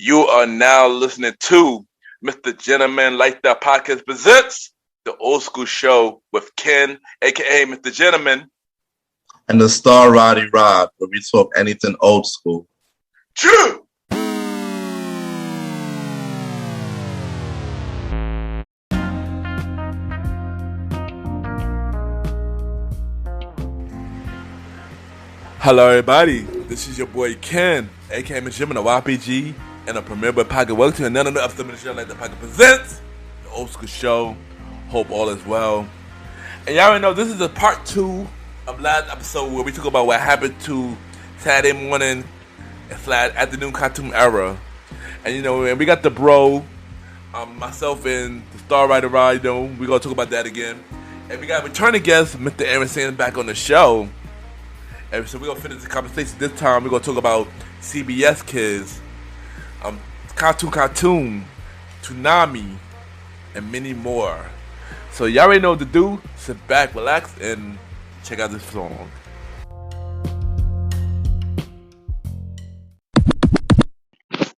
You are now listening to MrGentleman Liifestyle Podcast presents the Old School Show with Ken, aka Mr. Gentleman, and the star Roddy Rod, where we talk anything old school. True. Hello, everybody. This is your boy Ken, aka MrGentleman of YPG, and a premier boy pocket. Welcome to another episode of the show, like the Pocket presents the Old School Show. Hope all is well. And y'all already know this is a part 2 of last episode where we talk about what happened to Saturday morning and afternoon cartoon era. And and we got the bro, myself and the star Roddy Rod. We're gonna talk about that again. And we got a returning guest, Mr. Aaron Sands, back on the show. And so we're going to finish the conversation this time. We're going to talk about CBS Kids, Cartoon, Toonami, and many more. So y'all already know what to do. Sit back, relax, and check out this song.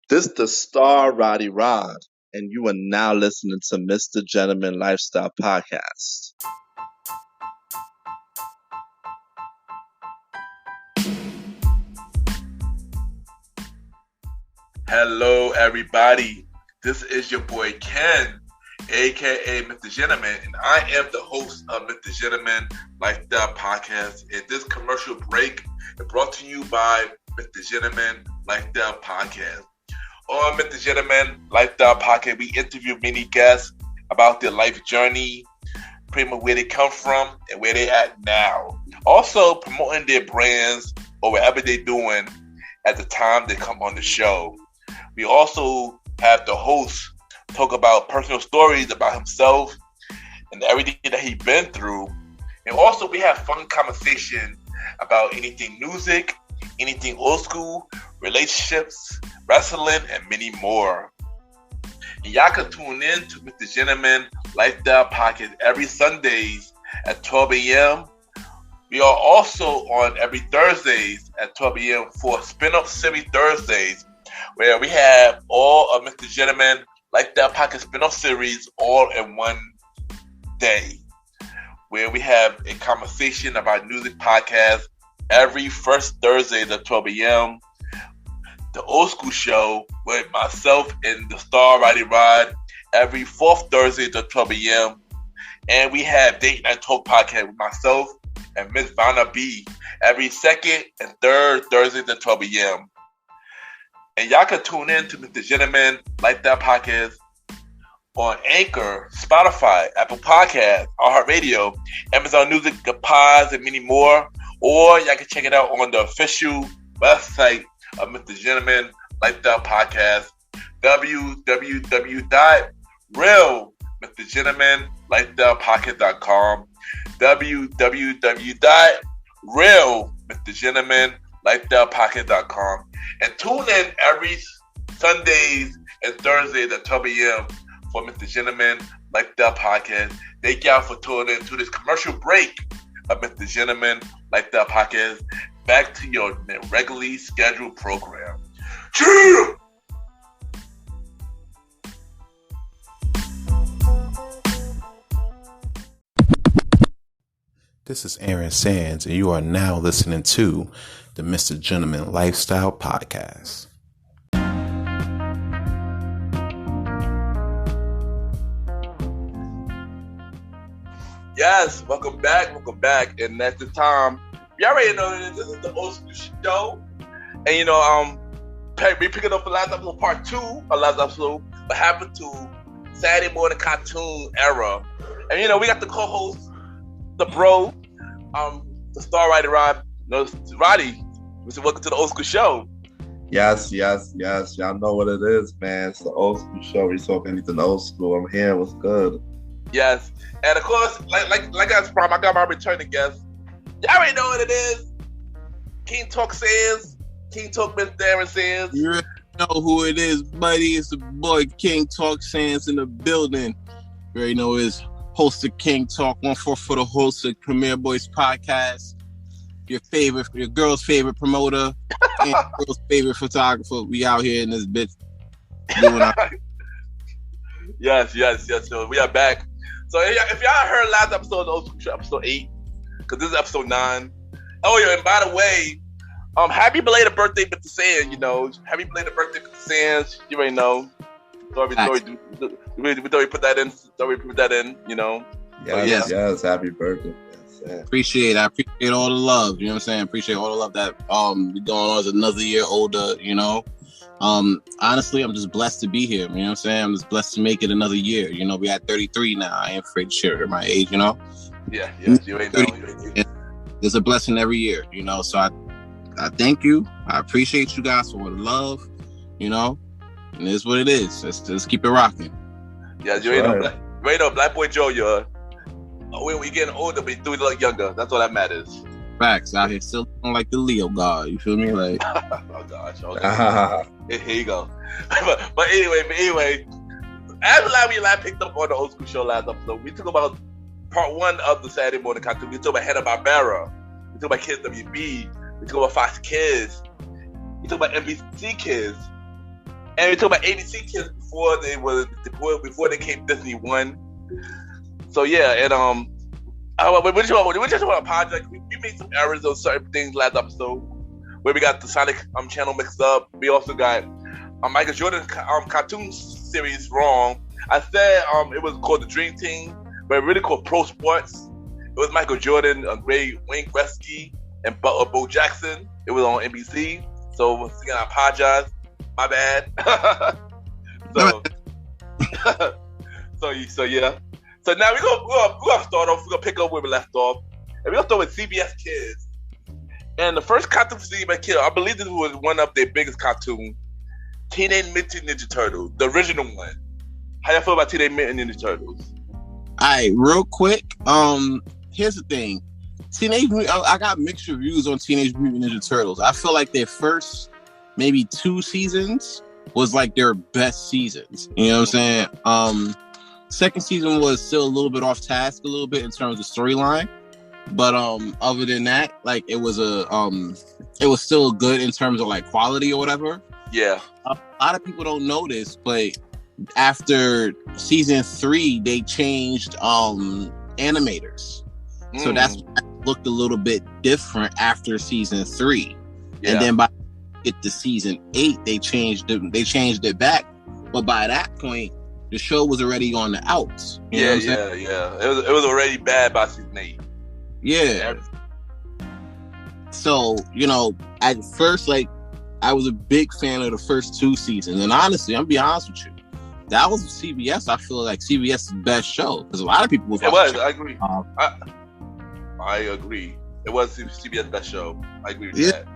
This is the star Roddy Rod, and you are now listening to MrGentleman Liifestyle Podcast. Hello, everybody. This is your boy Ken, aka Mr. Gentleman, and I am the host of MrGentleman Liifestyle Podcast. And this commercial break is brought to you by MrGentleman Liifestyle Podcast. On MrGentleman Liifestyle Podcast, we interview many guests about their life journey, pretty much where they come from and where they're at now. Also promoting their brands or whatever they're doing at the time they come on the show. We also have the host talk about personal stories about himself and everything that he's been through. And also we have fun conversation about anything music, anything old school, relationships, wrestling, and many more. And y'all can tune in to MrGentleman Liifestyle Podcast every Sundays at 12 a.m. We are also on every Thursdays at 12 a.m. for Spin-Up Series Thursdays, where we have all of MrGentleman Liifestyle Podcast spin-off series all in one day, where we have a conversation about music podcast every first Thursday at 12 a.m. The Old School Show with myself and the star Roddy Rod every fourth Thursday at 12 a.m. And we have Date Night Talk Podcast with myself and Miss Vanna B every second and third Thursdays at 12 a.m. And y'all can tune in to MrGentleman Liifestyle Podcast on Anchor, Spotify, Apple Podcasts, iHeartRadio, Amazon Music, the Pods, and many more. Or y'all can check it out on the official website of MrGentleman Liifestyle Podcast, www.realmrgentlemanlifestylepodcast.com, www.realmrgentlemanlifestylepodcast.com. And tune in every Sundays and Thursdays at 12 a.m. for MrGentleman Liifestyle Podcast. Thank y'all for tuning in to this commercial break of MrGentleman Liifestyle Podcast. Back to your regularly scheduled program. Cheers! This is Aaron Sands, and you are now listening to the MrGentleman Liifestyle Podcast. Yes, welcome back. And at the time, you already know that this is the Old School Show. And we picking up the last episode, part 2 of last episode, what happened to Saturday morning cartoon era. And we got the co-host, the bro, the star Roddy Rod. Roddy, welcome to the Old School Show. Yes. Y'all know what it is, man. It's the Old School Show. We talk anything old school. I'm here. What's good? Yes. And of course, like I promised, I got my returning guest. Y'all already know what it is. King Talk Sands. King Talk Mr. Aaron Sands. You already know who it is, buddy. It's the boy King Talk Sands in the building. You already know it's host of King Talk, 1-4 for the host of Premier Boys Podcast. Your girl's favorite promoter and your girl's favorite photographer. We out here in this bitch doing our Yes. So we are back. So if y'all heard last episode, episode 8, because this is episode 9. Oh yeah, and by the way, happy belated birthday, Mr. Sands. You know, happy belated birthday, Mr. Sands. You already know. We thought we put that in. You know. Yes. Happy birthday. Yes. Appreciate all the love. You know what I'm saying? Appreciate all the love that we going on as another year older. You know. Honestly, I'm just blessed to be here. You know what I'm saying? I'm just blessed to make it another year. You know, we at 33 now. I ain't afraid to share my age. You know. Yeah. You ain't know. There's a blessing every year. You know. So I thank you. I appreciate you guys for the love. You know. And it's what it is. Let's keep it rocking. Yeah, you ain't know Black Boy Joe, when we getting older, we do look younger. That's all that matters. Facts. Out here still looking like the Leo god. You feel me? Like oh gosh. Okay. Here you go. but anyway, as we picked up on the old school show last episode, we talked about part 1 of the Saturday morning cartoon. We talked about Hanna-Barbera. We talked about Kids WB. We talked about Fox Kids. We talked about NBC Kids. And we talked about ABC Kids before they came Disney One. So yeah, and we just want to apologize. We made some errors on certain things last episode, where we got the Sonic channel mixed up. We also got Michael Jordan cartoon series wrong. I said it was called the Dream Team, but it really called Pro Sports. It was Michael Jordan, Wayne Gretzky, and Bo Jackson. It was on NBC. So once again, I apologize. My bad. So yeah. So now we're gonna start off. We're gonna pick up where we left off, and we're gonna start with CBS Kids. And the first cartoon for CBS Kids, I believe this was one of their biggest cartoons, Teenage Mutant Ninja Turtles, the original one. How y'all feel about Teenage Mutant Ninja Turtles? All right, real quick. Here's the thing. I got mixed reviews on Teenage Mutant Ninja Turtles. I feel like their first maybe 2 seasons was like their best seasons. You know what I'm saying? Second season was still a little bit off task, a little bit in terms of storyline, but other than that, like it was still good in terms of like quality or whatever. Yeah. A lot of people don't know this, but after season 3, they changed animators, so that's looked a little bit different after season 3, and then by to season 8, they changed it back, but by that point, the show was already on the outs. Yeah. It was already bad by season 8. Yeah. So, you know, at first, like, I was a big fan of the first 2 seasons. And honestly, I'm gonna be honest with you, that was CBS. I feel like CBS's best show. Because a lot of people was watching. I agree. I agree. It was CBS's best show. I agree with that.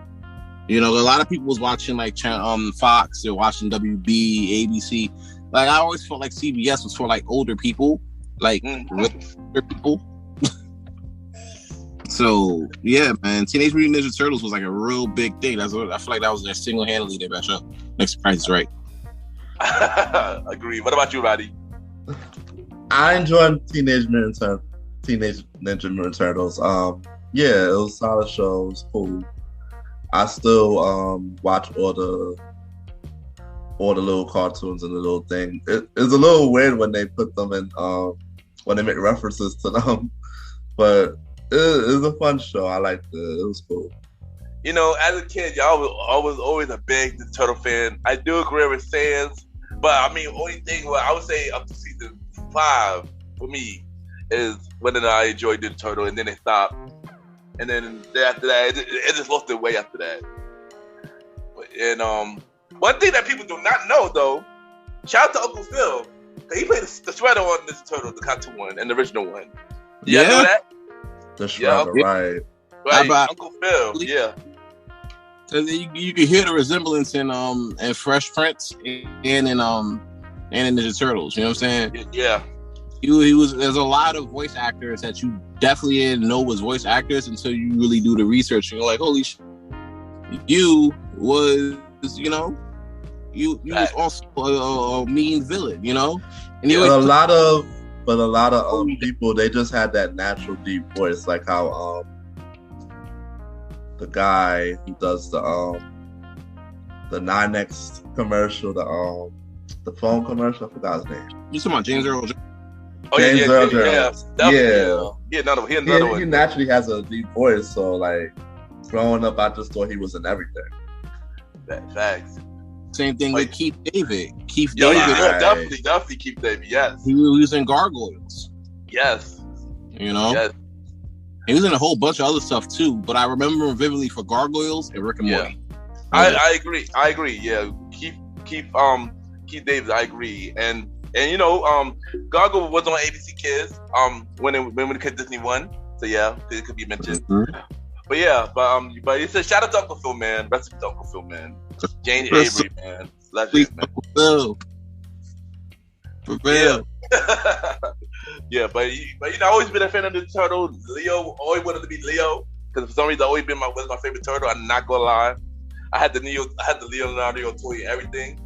You know, a lot of people was watching, like, Fox. They're watching WB, ABC. Like, I always felt like CBS was for, like, older people. Like, older people. So, yeah, man. Teenage Mutant Ninja Turtles was, like, a real big thing. I feel like that was their single-handedly their best show. Next Price is Right. Agree. What about you, Roddy? I enjoyed Teenage Ninja Mutant Turtles. Yeah, it was a solid show. It was cool. I still watch all the little cartoons and the little thing. It's a little weird when they put them in, when they make references to them, but it was a fun show. I liked it. It was cool. You know, as a kid, y'all was always a big Turtle fan. I do agree with Sands, but I mean, only thing I would say up to season 5 for me is when I enjoyed the Turtle, and then they stopped. And then after that, it just lost their way after that. And one thing that people do not know, though, shout out to Uncle Phil. He played the shredder on this Turtle, the cartoon one, and the original one. You know that? The shredder, right. Right, Uncle Phil, yeah. So you can hear the resemblance in Fresh Prince and in Ninja Turtles. You know what I'm saying? Yeah. There's a lot of voice actors that you definitely didn't know was voice actors until you really do the research. And you're like, holy shit, you was also a mean villain, you know? And but a lot of people, they just had that natural deep voice, like how the guy who does the 9X commercial, The phone commercial. I forgot his name. You talking about James Earl Jones? Oh James Earl Jones. He another one. He naturally has a deep voice, so like growing up, I just thought he was in everything. Facts. Same thing with Keith David. Definitely Keith David. Yes, he was in Gargoyles. Yes, Yes. He was in a whole bunch of other stuff too, but I remember him vividly for Gargoyles and Rick and Morty. I agree. Yeah, Keith David. I agree. And Gargoyle was on ABC Kids. When it came Disney One. So yeah, it could be mentioned. Mm-hmm. But it's a shout out to Uncle Phil, man. Rest in peace, Uncle Phil, man. Jane Avery, man. Legend, man. For real. Yeah, but I've always been a fan of the Turtles. Leo, always wanted to be Leo because for some reason always been my favorite turtle. I'm not gonna lie. I had the Leonardo toy and everything.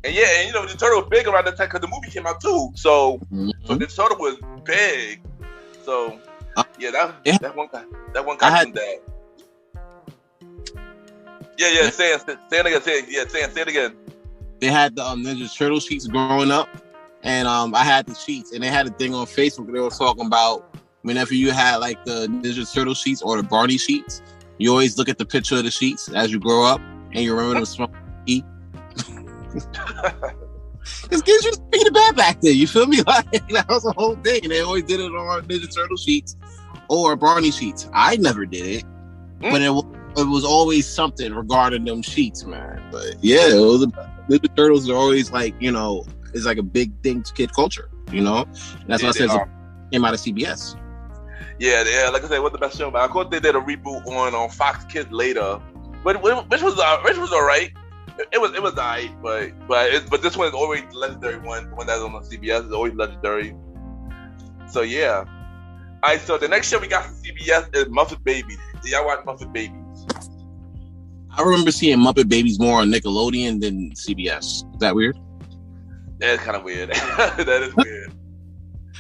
And the turtle was big around that time because the movie came out too. So the turtle was big. So that one guy from that. Yeah. Say it again. They had the Ninja Turtle sheets growing up, and I had the sheets, and they had a thing on Facebook. They were talking about whenever you had like the Ninja Turtle sheets or the Barney sheets, you always look at the picture of the sheets as you grow up, and you remember them smoking. This kids used to be the bad back then. You feel me? Like that was the whole thing, and they always did it on Ninja Turtle sheets or Barney sheets. I never did it, but it was always something regarding them sheets, man. But yeah, Ninja Turtles are always like, it's like a big thing to kid culture, And that's why I said it came out of CBS. Yeah, like I said, what's the best show? But of course they did a reboot on Fox Kids later, which was alright. It was alright, but this one is always the legendary one. The one that's on CBS is always legendary. So yeah. Alright, so the next show we got from CBS is Muppet Babies. Did y'all watch Muppet Babies? I remember seeing Muppet Babies more on Nickelodeon than CBS. Is that weird? That's kind of weird. That is weird.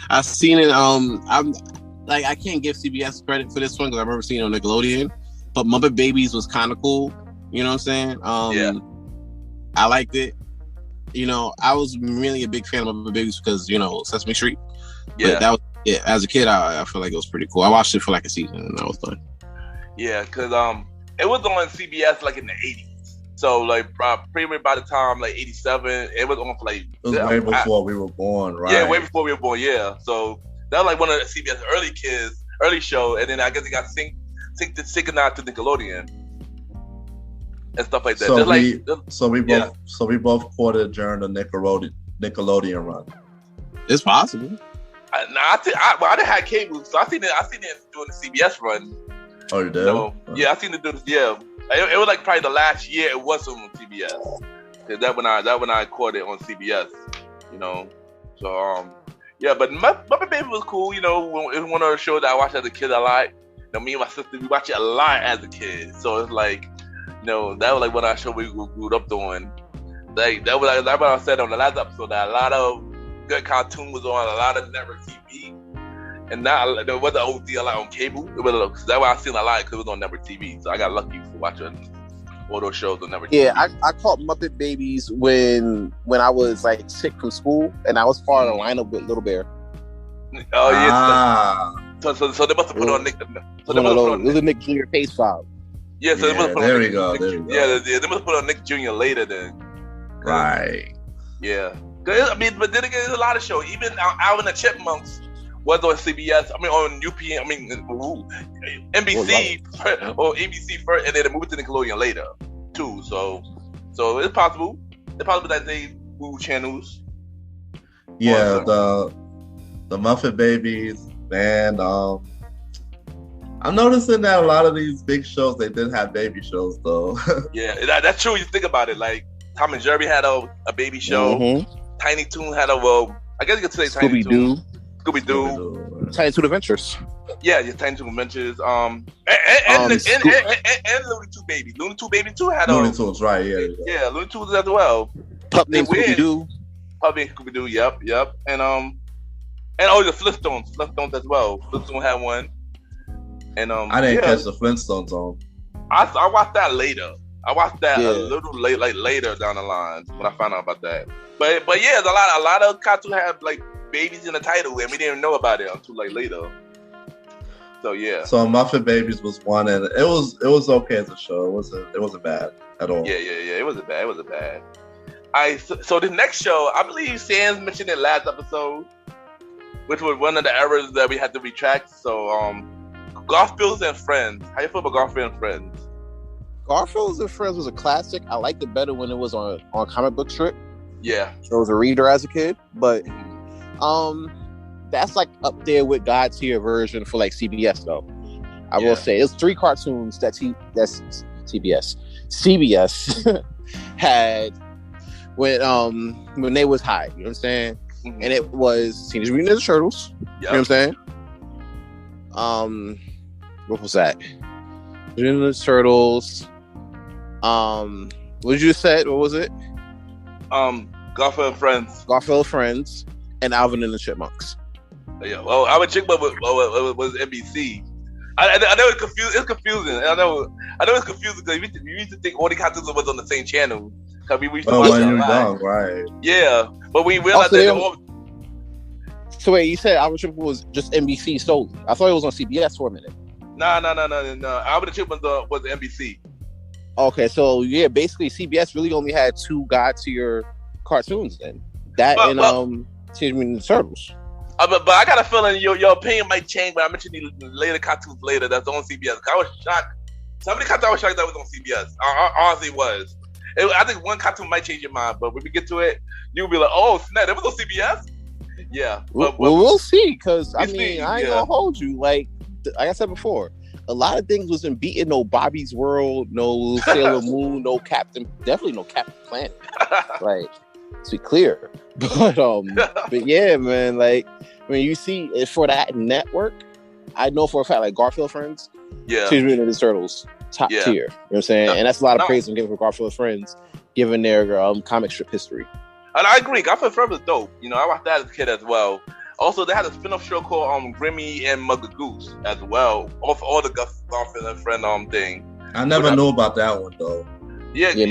I've seen it. I can't give CBS credit for this one because I remember seeing it on Nickelodeon. But Muppet Babies was kind of cool. You know what I'm saying? I liked it. I was really a big fan of Muppet Babies because Sesame Street. Yeah, but that was as a kid. I feel like it was pretty cool. I watched it for like a season and that was fun. Yeah, because it was on CBS like in the 80s. So like pretty much by the time like 87, it was on for like. It was way before we were born, right? Yeah, way before we were born. Yeah, so that was like one of the CBS early show, and then I guess it got synchronized to Nickelodeon and stuff like that. So we both caught it during the Nickelodeon run. It's possible. I didn't have cable, so I seen it during the CBS run. Oh, you did? Yeah, I seen it do this. Yeah, it was like probably the last year it was on CBS. Cause that when I caught it on CBS, So yeah, but Muppet Baby was cool. It was one of the shows that I watched as a kid a lot. Me and my sister we watched it a lot as a kid. So it's like, that was like one of the shows we grew up doing. Like that was like what I said on the last episode that a lot of good cartoon was on a lot of network TV. And now there was an OD a lot on cable. That's why I seen a lot because it was on network TV. So I got lucky for watching all those shows on network TV. Yeah, I caught Muppet Babies when I was like sick from school, and I was part of the lineup with Little Bear. Oh yeah. So they must have put on Nick. So they must have put on Nick Jr. Pace File. Yeah, so they must have put on Nick. Yeah, they must have put on Nick Jr. later then. Right. Yeah. I mean, but then again, there's a lot of shows. Even Alvin and the Chipmunks was on CBS. I mean, on UPN. I mean, NBC or ABC first, and then they moved to Nickelodeon later too. So it's possible. It's possible that they move channels. Yeah, the Muppet Babies, man. I'm noticing that a lot of these big shows they did have baby shows though. Yeah, that's true. You think about it, like Tom and Jerry had a baby show. Mm-hmm. Tiny Toon had I guess you could say Tiny Toon. Scooby-Doo. Tiny Toon Adventures. Yeah, Tiny Toon Adventures. And Looney Tunes Baby. Looney Tunes Baby too had Looney Tunes, right? Yeah. Yeah, Looney Tunes as well. Pup named Scooby-Doo. Pup named Scooby-Doo. Yep. And the Flintstones as well. Flintstones had one. And I didn't catch the Flintstones on. I watched that later. I watched that Yeah. a little later down the line when I found out about that. But yeah, a lot of cartoons have like babies in the title, and we didn't know about it until like later. So yeah. So Muffin Babies was one, and it was okay as a show. It wasn't bad at all. Yeah. It wasn't bad. So the next show, I believe Sans mentioned it last episode, which was one of the errors that we had to retract. So Garfield and Friends. How you feel about Garfield and Friends? Garfield and Friends was a classic. I liked it better when it was on comic book strip. Yeah. So I was a reader as a kid, but that's like up there with God tier version for like CBS though. I will say it's 3 cartoons that's CBS had when they was high. You know what I'm saying? Mm-hmm. And it was Teenage Mutant Ninja Turtles. Yep. You know what I'm saying? What was that? Ninja Turtles. What did you say? What was it? Garfield and Friends. Garfield and Friends and Alvin and the Chipmunks. Yeah. Well, I would check, but was NBC. I know it's confusing. It's confusing. I know it's confusing because we used to think all the cartoons was on the same channel. Cause we used to watch when it you're live. young, right? Yeah, but we realized that. So wait, you said Alvin Chip was just NBC solely? I thought it was on CBS for a minute. No. Alvin and Chip was NBC. Okay, so yeah, basically CBS really only had 2 God tier cartoons then. That and Teenage Mutant Ninja Turtles. But I got a feeling your opinion might change when I mention these later cartoons later that's on CBS. I was shocked. Some of the cartoons I was shocked that was on CBS. Honestly, was. I think one cartoon might change your mind, but when we get to it, you'll be like, "Oh snap, that was on CBS." Yeah, well, we'll see. Because I ain't yeah. gonna hold you. Like I said before, a lot of things wasn't beating. No Bobby's World, no Sailor Moon, definitely no Captain Planet. Like, to be clear, but yeah, man. Like when you see it for that network, I know for a fact, like Garfield Friends, Teenage Mutant Ninja Turtles, top tier. You know what I'm saying? And that's a lot of praise I'm giving for Garfield Friends, given their comic strip history. And I agree, Garfield Friends was dope. You know, I watched that as a kid as well. Also, they had a spin-off show called Grimmy and Mugger Goose as well. Off all the Garfield and Friend thing. I never knew about that one though. Because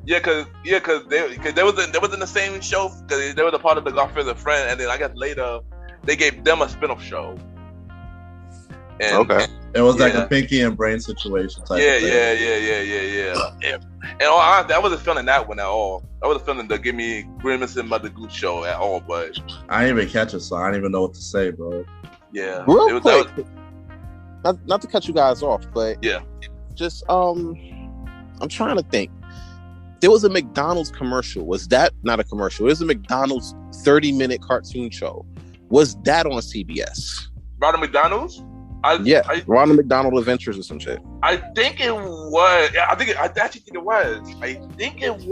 they was in the same show because they were a part of the Garfield and Friend, and then I guess later they gave them a spin-off show. And, it was like a Pinky and Brain situation type. Yeah. And all honesty, I wasn't feeling that one at all. I wasn't feeling the Grimace and Mother Goose show at all. But I didn't even catch it, so I didn't even know what to say, bro. Yeah, real quick. Not to cut you guys off, but just I'm trying to think. There was a McDonald's commercial. Was that not a commercial? It was a McDonald's 30-minute cartoon show. Was that on CBS? Ronald McDonald's? Ronald McDonald Adventures or some shit. I think it was. I actually think it was. I think it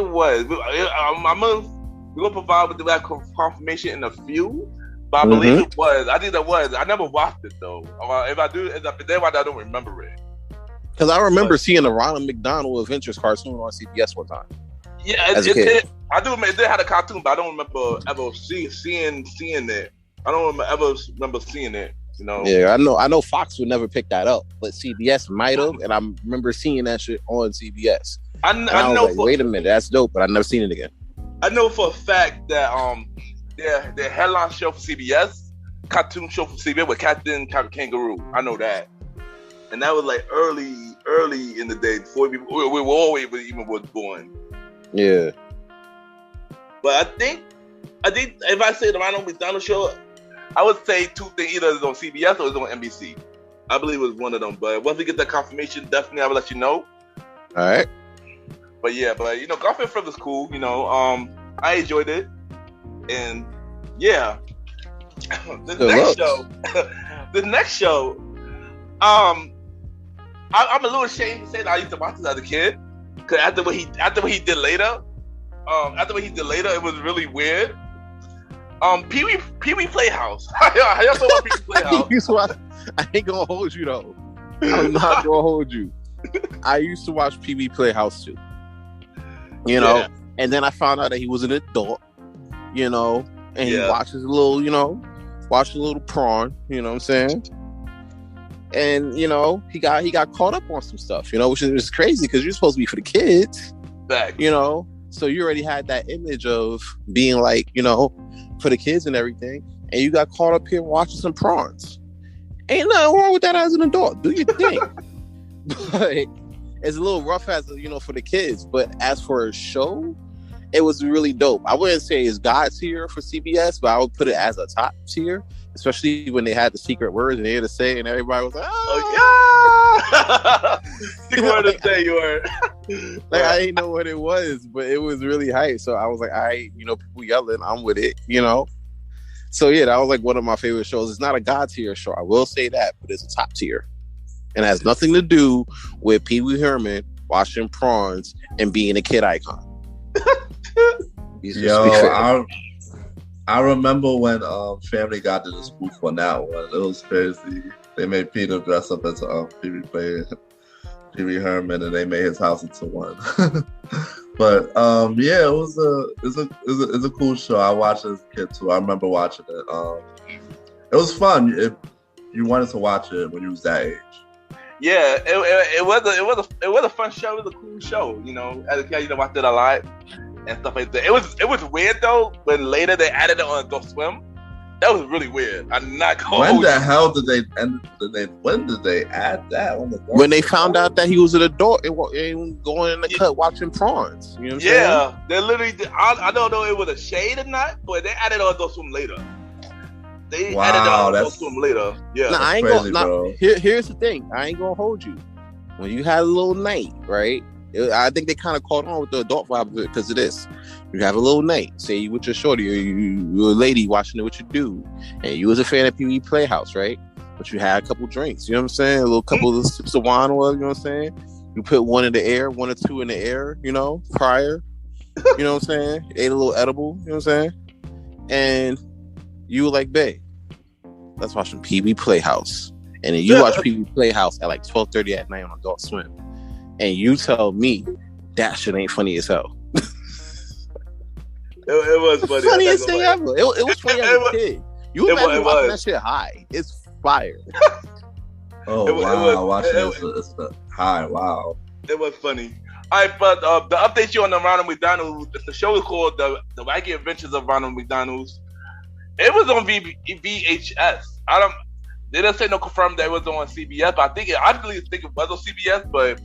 was. We're gonna provide with the confirmation in a few, but I believe it was. I think that was. I never watched it though. If I do, I don't remember it. Because I remember seeing the Ronald McDonald Adventures cartoon on CBS one time. Yeah, I do. It did have a cartoon, but I don't remember ever seeing it. I don't ever remember seeing it. You know. Yeah, I know Fox would never pick that up, but CBS might have, and I remember seeing that shit on CBS. I know. Like, wait a minute, that's dope, but I've never seen it again. I know for a fact that their headline show for CBS, cartoon show for CBS with Captain Kangaroo. I know that, and that was like early in the day before we were always even was born. Yeah, but I think if I say the Ronald McDonald show, I would say 2 things: either it's on CBS or it's on NBC. I believe it was one of them. But once we get that confirmation, definitely I will let you know. All right. But you know, Garfield Friends was cool. You know, I enjoyed it, and yeah, this next show, I'm a little ashamed to say that I used to watch this as a kid, because after what he did later, it was really weird. Pee-wee Playhouse. How y'all feel about Pee-wee Playhouse? I ain't gonna hold you though. I'm not gonna hold you. I used to watch Pee-wee Playhouse too. You know, and then I found out that he was an adult. You know, and he watches a little, prawn. You know what I'm saying? And you know, he got caught up on some stuff, you know, which is crazy because you're supposed to be for the kids. Facts. You know, so you already had that image of being like, you know, for the kids and everything, and you got caught up here watching some prawns. Ain't nothing wrong with that as an adult. Do your thing. But it's a little rough as, you know, for the kids. But as for a show, it was really dope. I wouldn't say it's God tier for CBS, but I would put it as a top tier, especially when they had the secret words and they had to say, and everybody was like, "Oh yeah!" Secret word to say, you were like, I didn't know what it was, but it was really hype. So I was like, all right, you know, people yelling, I'm with it, you know. So yeah, that was like one of my favorite shows. It's not a God tier show, I will say that, but it's a top tier, and it has nothing to do with Pee Wee Herman washing prawns and being a kid icon. Yo, I remember when Family got to the spoof on that one. It was crazy. They made Peter dress up as Pee Wee Herman, and they made his house into one. But yeah, it's a cool show. I watched it as a kid too. I remember watching it. It was fun. You wanted to watch it when you was that age. Yeah, it was a fun show. It was a cool show. You know, as a kid, you know, watched it a lot and stuff like that. It was weird though when later they added it on Adult Swim. That was really weird. I'm not going. When the hell did they when did they add that on the? When they found out that he was an adult and going in the cut watching prawns. You know what I'm saying? They literally. I don't know if it was a shade or not, but they added on Adult Swim later. They added on Adult Swim later. Yeah. Now, I ain't crazy, gonna. Here's the thing. I ain't gonna hold you. When you had a little night, right? I think they kind of caught on with the adult vibe of it because of this. You have a little night, say you with your shorty, or you're a lady watching it with your dude, and you was a fan of Pee Wee Playhouse, right? But you had a couple drinks, you know what I'm saying? A little couple of sips of wine or whatever, you know what I'm saying? You put one in the air, one or two in the air, you know, prior, you know what I'm saying? Ate a little edible, you know what I'm saying? And you were like, babe, let's watch some Pee Wee Playhouse. And then you watch Pee Wee Playhouse at like 12:30 at night on Adult Swim. And you tell me that shit ain't funny as hell. It was funny. Funniest thing ever. It was funny as a kid. You imagine watching that shit high. It's fire. Oh, wow. Watching this high. Wow. It was funny. All right, but the update you on the Ronald McDonald, the show is called The Wacky Adventures of Ronald McDonald's. It was on VHS. They didn't say no confirmed that it was on CBS, but I really think it was on CBS, but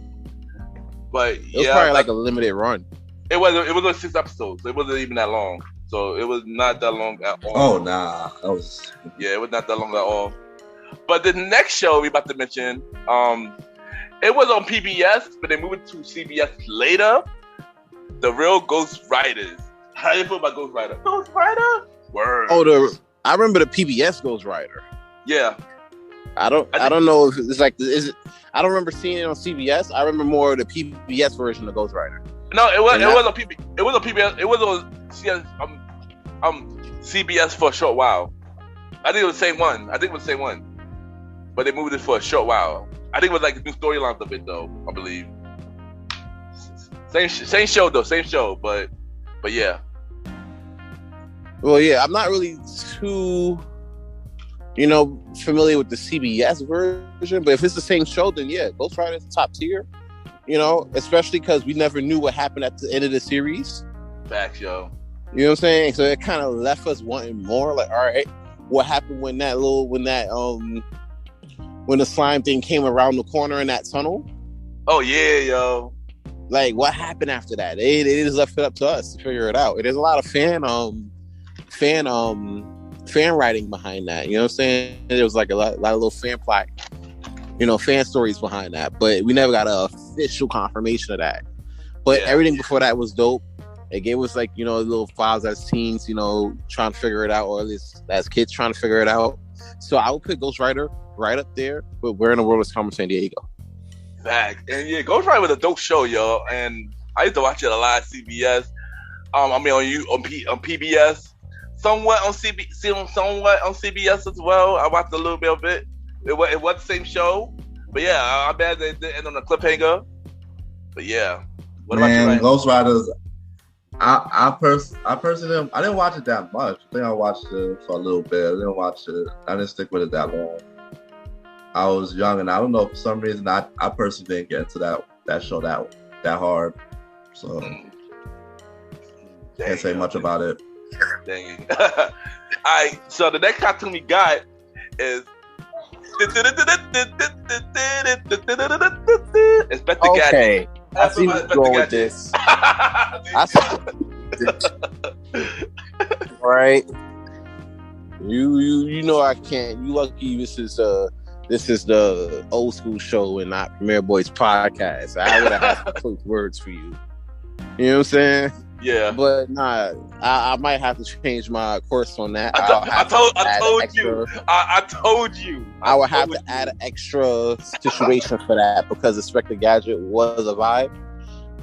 it was probably like a limited run. It was on 6 episodes. It wasn't even that long. So it was not that long at all. Oh, nah. Yeah, it was not that long at all. But the next show we about to mention, it was on PBS, but they moved it to CBS later. The Real Ghost Riders. How do you feel about Ghost Rider? Ghost Rider? Word. Oh, I remember the PBS Ghost Rider. Yeah. I don't know if it's like, I don't remember seeing it on CBS. I remember more of the PBS version of Ghost Rider. No, it was on PBS. It was on CBS for a short while. I think it was the same one. But they moved it for a short while. I think it was like new storylines of it though, I believe. Same show, but yeah. Well, yeah, I'm not really too, familiar with the CBS version, but if it's the same show, then yeah, Ghost Rider is top tier. Especially because we never knew what happened at the end of the series. Facts, yo. You know what I'm saying? So it kind of left us wanting more. Like, all right, what happened when the slime thing came around the corner in that tunnel? Oh yeah, yo. Like, what happened after that? They just left it up to us to figure it out. And there's a lot of fan writing behind that. You know what I'm saying? There was like a lot of little fan plot. Fan stories behind that, but we never got an official confirmation of that. But everything before that was dope. It gave us like, little files as teens, trying to figure it out, or at least as kids trying to figure it out. So I would put Ghost Rider right up there, but Where in the World is Carmen Sandiego? Fact. And yeah, Ghost Rider was a dope show, yo. And I used to watch it a lot at CBS. On PBS, somewhat on CBS as well. I watched a little bit of it. It was the same show, but yeah, I bet they did end on a cliffhanger. But yeah, what about you, Ryan? Ghost Riders. I personally didn't watch it that much. I think I watched it for a little bit. I didn't stick with it that long. I was young, and I don't know, for some reason I personally didn't get into that show that hard. So can't say much about it. Dang. All right, so the next cartoon we got is Inspector Gadget. Okay, I see what's going with this. Right. You know I can't. You lucky this is the old school show and not Premier Boys podcast. I would have had some quick words for you. You know what I'm saying? Yeah. But nah, I might have to change my course on that. I told you. I would have to add an extra situation for that because Inspector Gadget was a vibe.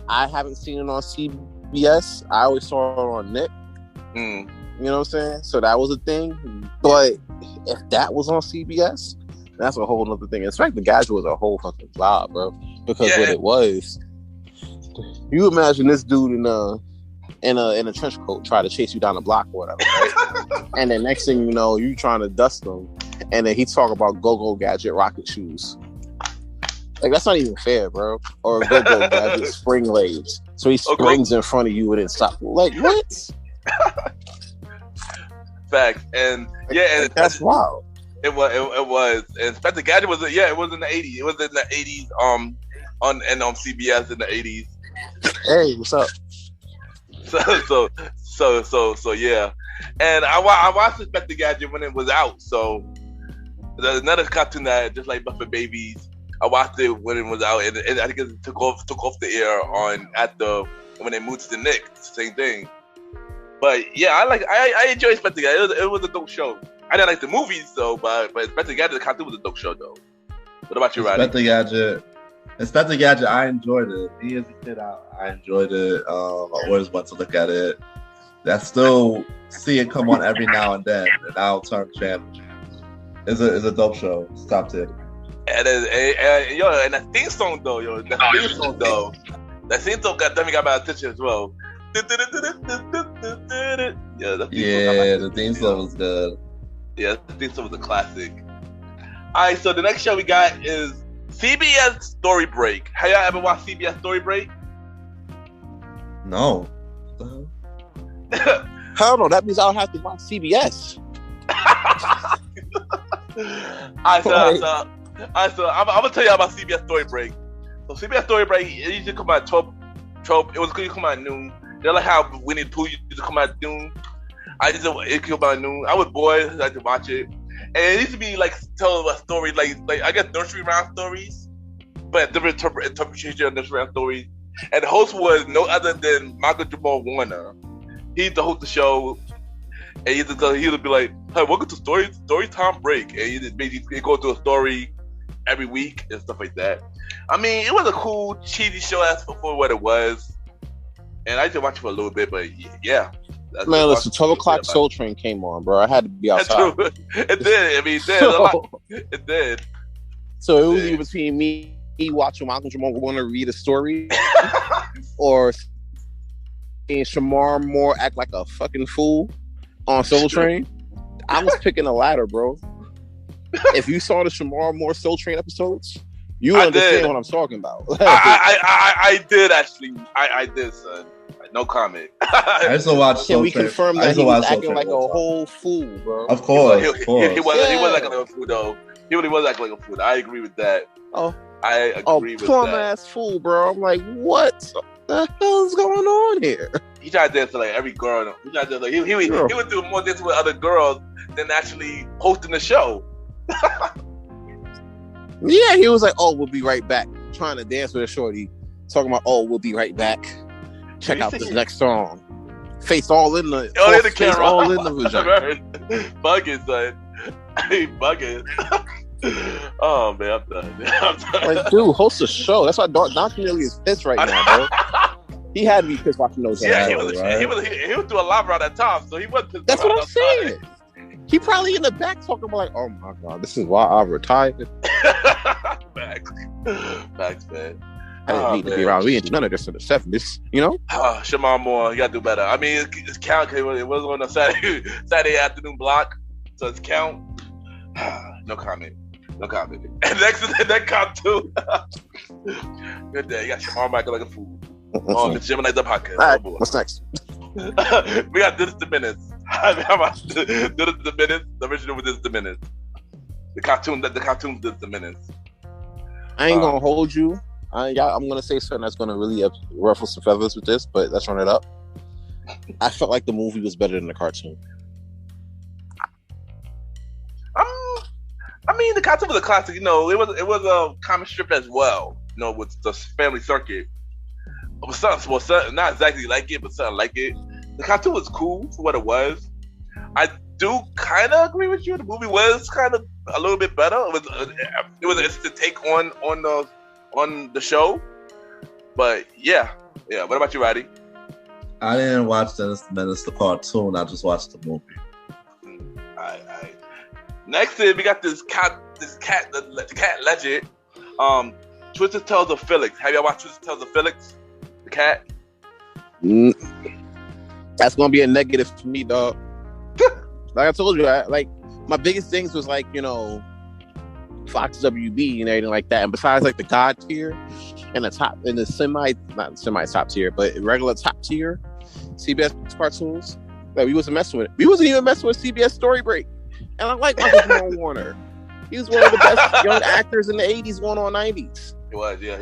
I haven't seen it on CBS. I always saw it on Nick. You know what I'm saying? So that was a thing. But if that was on CBS, that's a whole other thing. Inspector Gadget was a whole fucking vibe, bro. Because what it was, you imagine this dude in a trench coat try to chase you down the block or whatever, right? And then next thing you know, you trying to dust him, and then he talk about Go-Go Gadget rocket shoes. Like, that's not even fair, bro. Or Go-Go Gadget spring legs. So he springs in front of you and then stop. Like, what? Facts. And and that's wild. It was. Inspector Gadget was it was in the 80s. It was in the 80s on CBS in the 80s. Hey, what's up? So yeah. And I watched Inspector Gadget when it was out. So there's another cartoon that just like Buffett Babies. I watched it when it was out, and I think it took off the air when they moved to the Nick. Same thing. But yeah, I enjoy Inspector Gadget. It was a dope show. I didn't like the movies though, but Inspector Gadget, the cartoon was a dope show though. What about you, Roddy? Inspector Gadget, I enjoyed it. Me as a kid, I enjoyed it. I always want to look at it. I still see it come on every now and then, and I'll turn channel. It's a dope show. It's top 10. And that theme song though, that theme song definitely got my attention as well. The theme song was good. Yeah, the theme song was a classic. Alright, so the next show we got is CBS Story Break. Have y'all ever watched CBS Story Break? No. Hell no, that means I'll have to watch CBS. So I'm gonna tell you about CBS Story Break. So CBS Story Break, it used to come out 12. It was going to come out at noon. They're like how Winnie the Pooh used to come out at noon. It come out at noon. I was bored. I like to watch it, and it used to be like tell a story like I guess nursery rhyme stories, but different interpretation of nursery rhyme stories. And the host was no other than Michael Jamal Warner. He used to host the show. And he would be like, "Hey, welcome to Story Time Break," and he just basically go through a story every week and stuff like that. I mean, it was a cool, cheesy show as for what it was, and I used to watch it for a little bit, but yeah. Man, listen, 12 o'clock Soul Train came on, bro. I had to be outside. It did. I mean, it did. A lot. It did. So it was either between me watching Malcolm Jamal want to read a story, or seeing Shamar Moore act like a fucking fool on Soul Train. I was picking the latter, bro. If you saw the Shamar Moore Soul Train episodes, you understand what I'm talking about. I did actually. I did, son. No comment. I used to watch Soul Train. Can we confirm that he was acting like a whole fool, bro? Of course. He was acting like a fool, though. He really was acting like a fool. I agree with that. I agree with that. Plum ass fool, bro. I'm like, what the hell is going on here? He tried to dance to like every girl. He tried to he would do more dance with other girls than actually hosting the show. Yeah, he was like, "Oh, we'll be right back." Trying to dance with a shorty, talking about, "Oh, we'll be right back. Check out this next song." Face all in the camera, all in the vagina. Bugging, son. Hey, bugging. Oh man, I'm done. Like, dude, host a show. That's why Don Cornelius is pissed right now, bro. He had to be pissed watching those. Yeah, he was doing a live around that time, so he wasn't pissed. That's what I'm saying. He probably in the back talking about like, "Oh my god, this is why I retired." Facts, man. I didn't need to be around. We ain't do none of this in the 70s, you know? Shamar Moore, you gotta do better. I mean, it's count because it was on a Saturday afternoon block, so it's count. No comment. No comment. And next is that cartoon. Good day. You got Shamar Michael like a fool. Oh, the Gemini the podcast. All right, Oh, boy. what's next? We got This the Menace. How about This the Menace? The original with This the Menace. The cartoon This the Menace. I ain't gonna hold you. I'm gonna say something that's gonna really ruffle some feathers with this, but let's run it up. I felt like the movie was better than the cartoon. I mean, the cartoon was a classic. You know, it was a comic strip as well. You know, with the Family Circuit. It was something not exactly like it, but something like it. The cartoon was cool for what it was. I do kind of agree with you. The movie was kind of a little bit better. It was it's the take on the show. But yeah. What about you, Roddy? I didn't watch Dennis the Menace, the cartoon. I just watched the movie. Alright. Next is we got the cat legend. Twisted Tales of Felix. Have y'all watched Twisted Tales of Felix? The cat? That's gonna be a negative for me, dog. Like I told you, my biggest things was like, you know, Fox WB and everything like that. And besides like the God tier and the top and the not semi top tier, but regular top tier CBS cartoons, like we wasn't messing with it. We wasn't even messing with CBS Story Break. And I like Michael Jamal Warner. He was one of the best young actors in the 80s going on 90s. He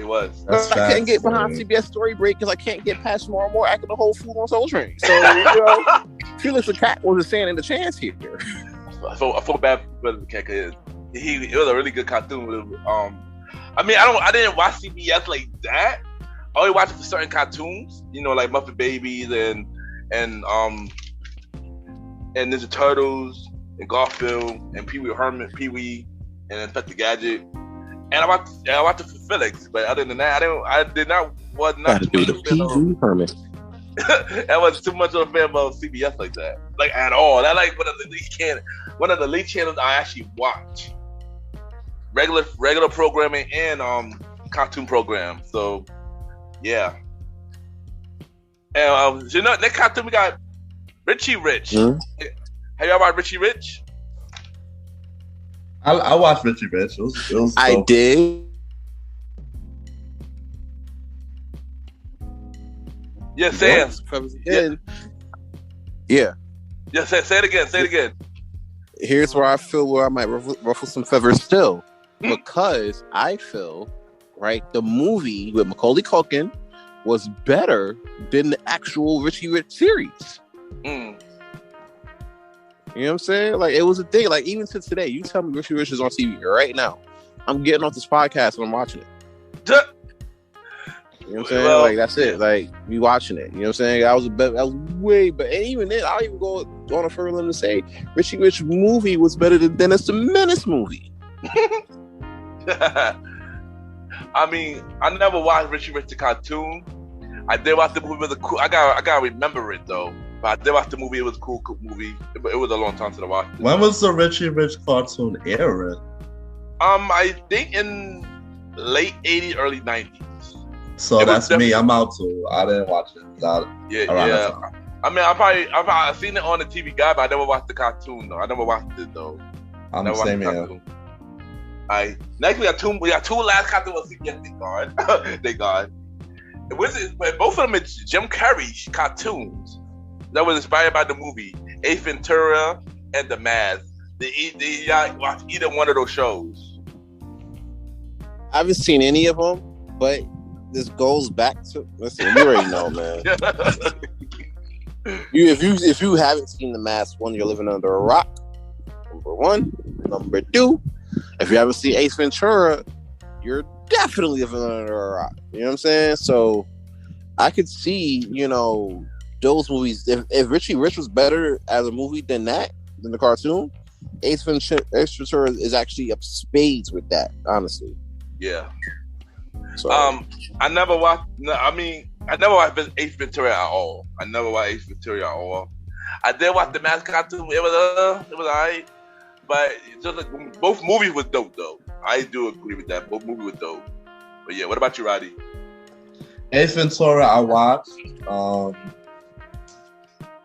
was. That's I can't get behind CBS Story Break because I can't get past Tomorrow More acting the whole fool on Soul Train. So, you know, Felix the Cat wasn't standing a chance here. I feel bad for the cat because it was a really good cartoon. I mean, I didn't watch CBS like that. I only watched it for certain cartoons, you know, like Muppet Babies and Ninja Turtles and Garfield and Pee Wee and Inspector Gadget. And I watched it for Felix, but other than that, was not too much of a fan of Hermit. I wasn't too much of a fan of CBS like that, like at all. That like one of the lead channels I actually watch. Regular programming and cartoon programs. So yeah. And you know, next cartoon we got Richie Rich. Mm-hmm. Have y'all watched Richie Rich? I watched Richie Rich. It was I did. Yeah, Sam. Yeah. Yeah, say it again. Here's where I feel where I might ruffle some feathers still. Because I feel, right, the movie with Macaulay Culkin was better than the actual Richie Rich series. Mm. You know what I'm saying? Like, it was a thing. Like, even to today, you tell me Richie Rich is on TV right now. I'm getting off this podcast and I'm watching it. You know what I'm saying? Like, that's it. Like, we watching it. You know what I'm saying? That was way better. And even then, I'll even go on a further limb to say Richie Rich movie was better than Dennis the Menace movie. I mean, I never watched Richie Rich the cartoon. I did watch the movie. It was cool. I gotta remember it though. But I did watch the movie. It was a cool movie. It was a long time since I watched it. When was the Richie Rich cartoon airing? I think in late 80s, early 90s. So that's me. I'm out too. I didn't watch it. Yeah. I mean, I've seen it on the TV guide, but I never watched the cartoon though. I never watched it though. I'm the same here. Alright. Next we got two last cartoons on CBS. Thank God. Both of them are Jim Carrey cartoons that was inspired by the movie Ace Ventura and The Mask. Did y'all watch either one of those shows? I haven't seen any of them, but this goes back to listen. You already know, man. If you haven't seen The Mask, one, you're living under a rock. Number one. Number two, if you haven't seen Ace Ventura, you're definitely living under a rock. You know what I'm saying? So I could see, you know, those movies. If Richie Rich was better as a movie than the cartoon, Ace Ventura is actually up spades with that, honestly. Yeah. So, I never watched Ace Ventura at all. I did watch The Mask cartoon. It was alright, but just like, both movies was dope though. I do agree with that. Both movies were dope. But yeah, what about you, Roddy? Ace Ventura, I watched.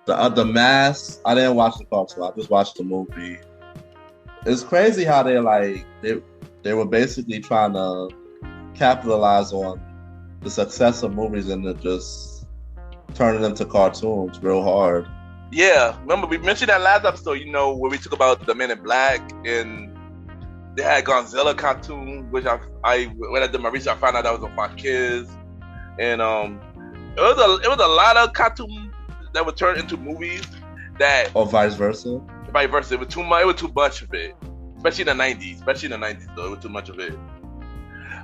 The Mask, I didn't watch the cartoon. I just watched the movie. It's crazy how they They were basically trying to capitalize on the success of movies and then just turning them to cartoons real hard. Yeah, remember we mentioned that last episode, you know, where we talk about the Men in Black, and they had Godzilla cartoon, which I when I did my research, I found out that was on Fox Kids, and it was a lot of cartoons that were turned into movies that, or vice versa. Vice versa, it was too much. It was too much of it, especially in the '90s. Though it was too much of it.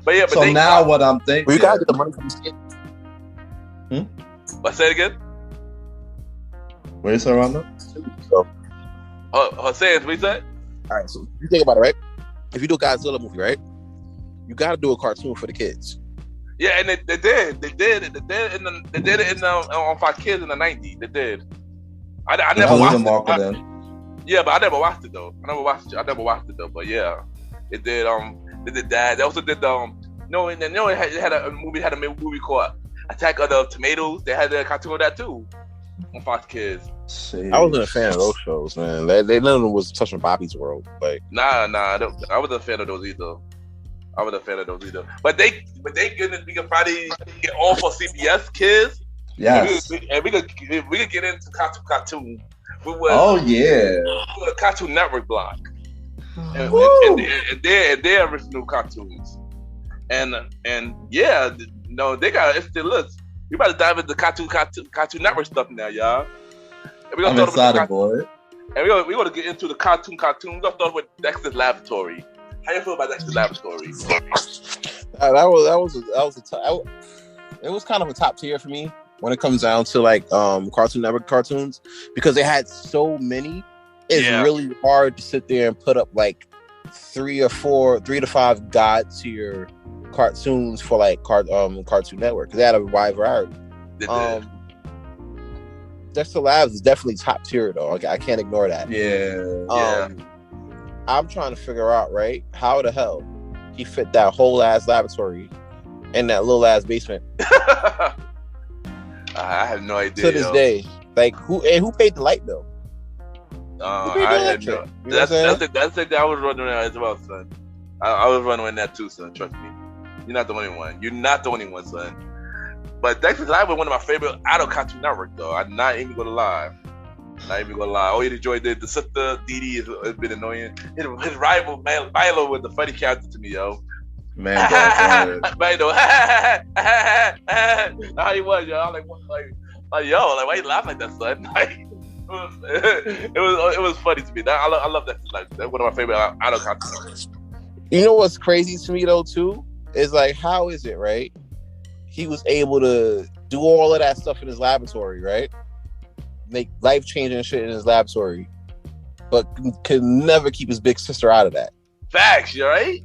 But yeah, so now what I'm thinking, we gotta get the money from the kids. But say it again. What you say, Rondo? So, say it. What you said? all right, so you think about it, right? If you do a Godzilla movie, right, you gotta do a cartoon for the kids. Yeah, and they did it on Fox Kids in the '90s. They did. I never watched it. Yeah, but I never watched it though. I never watched it though. But yeah, it did. They did that. They also did it had a movie called Attack of the Tomatoes. They had a cartoon of that too on Fox Kids. I wasn't a fan of those shows, man. They none of them was touching Bobby's World. Like, I wasn't a fan of those either. But we can probably get all for CBS Kids. Yes. And we could get into cartoon. A Cartoon Network block. And their original cartoons. And yeah, no, they got it's still looks. We about to dive into Cartoon Network stuff now, y'all. I'm excited, boy. And we're gonna get into the cartoon. We're gonna start with Dexter's Laboratory. How you feel about Dexter's Laboratory? It was kind of a top tier for me when it comes down to like Cartoon Network cartoons, because they had so many. It's really hard to sit there and put up like 3 to 5 god tier cartoons for like Cartoon Network, because they had a wide variety. Dexter Labs is definitely top tier though. Okay, I can't ignore that. I'm trying to figure out, right, how the hell he fit that whole ass laboratory in that little ass basement. I have no idea. To this day, like who paid the light bill? I had no. That's the thing I was running around as well, son. I was running with that too, son. Trust me. You're not the only one. Son. But Dexter's Lab was one of my favorite out of Cartoon Network, though. I'm not even gonna lie. Oh, you enjoyed the sister Dee Dee has been annoying. His rival Milo was the funny character to me, yo. Man, Milo. How he was, yo. I'm like, why you laugh like that, son? Like, it was funny to me. I love that. Like, that's one of my favorite out of Cartoon Network. You know what's crazy to me though too is like, how is it, right? He was able to do all of that stuff in his laboratory, right? Make life-changing shit in his laboratory, but could never keep his big sister out of that. Facts, you right?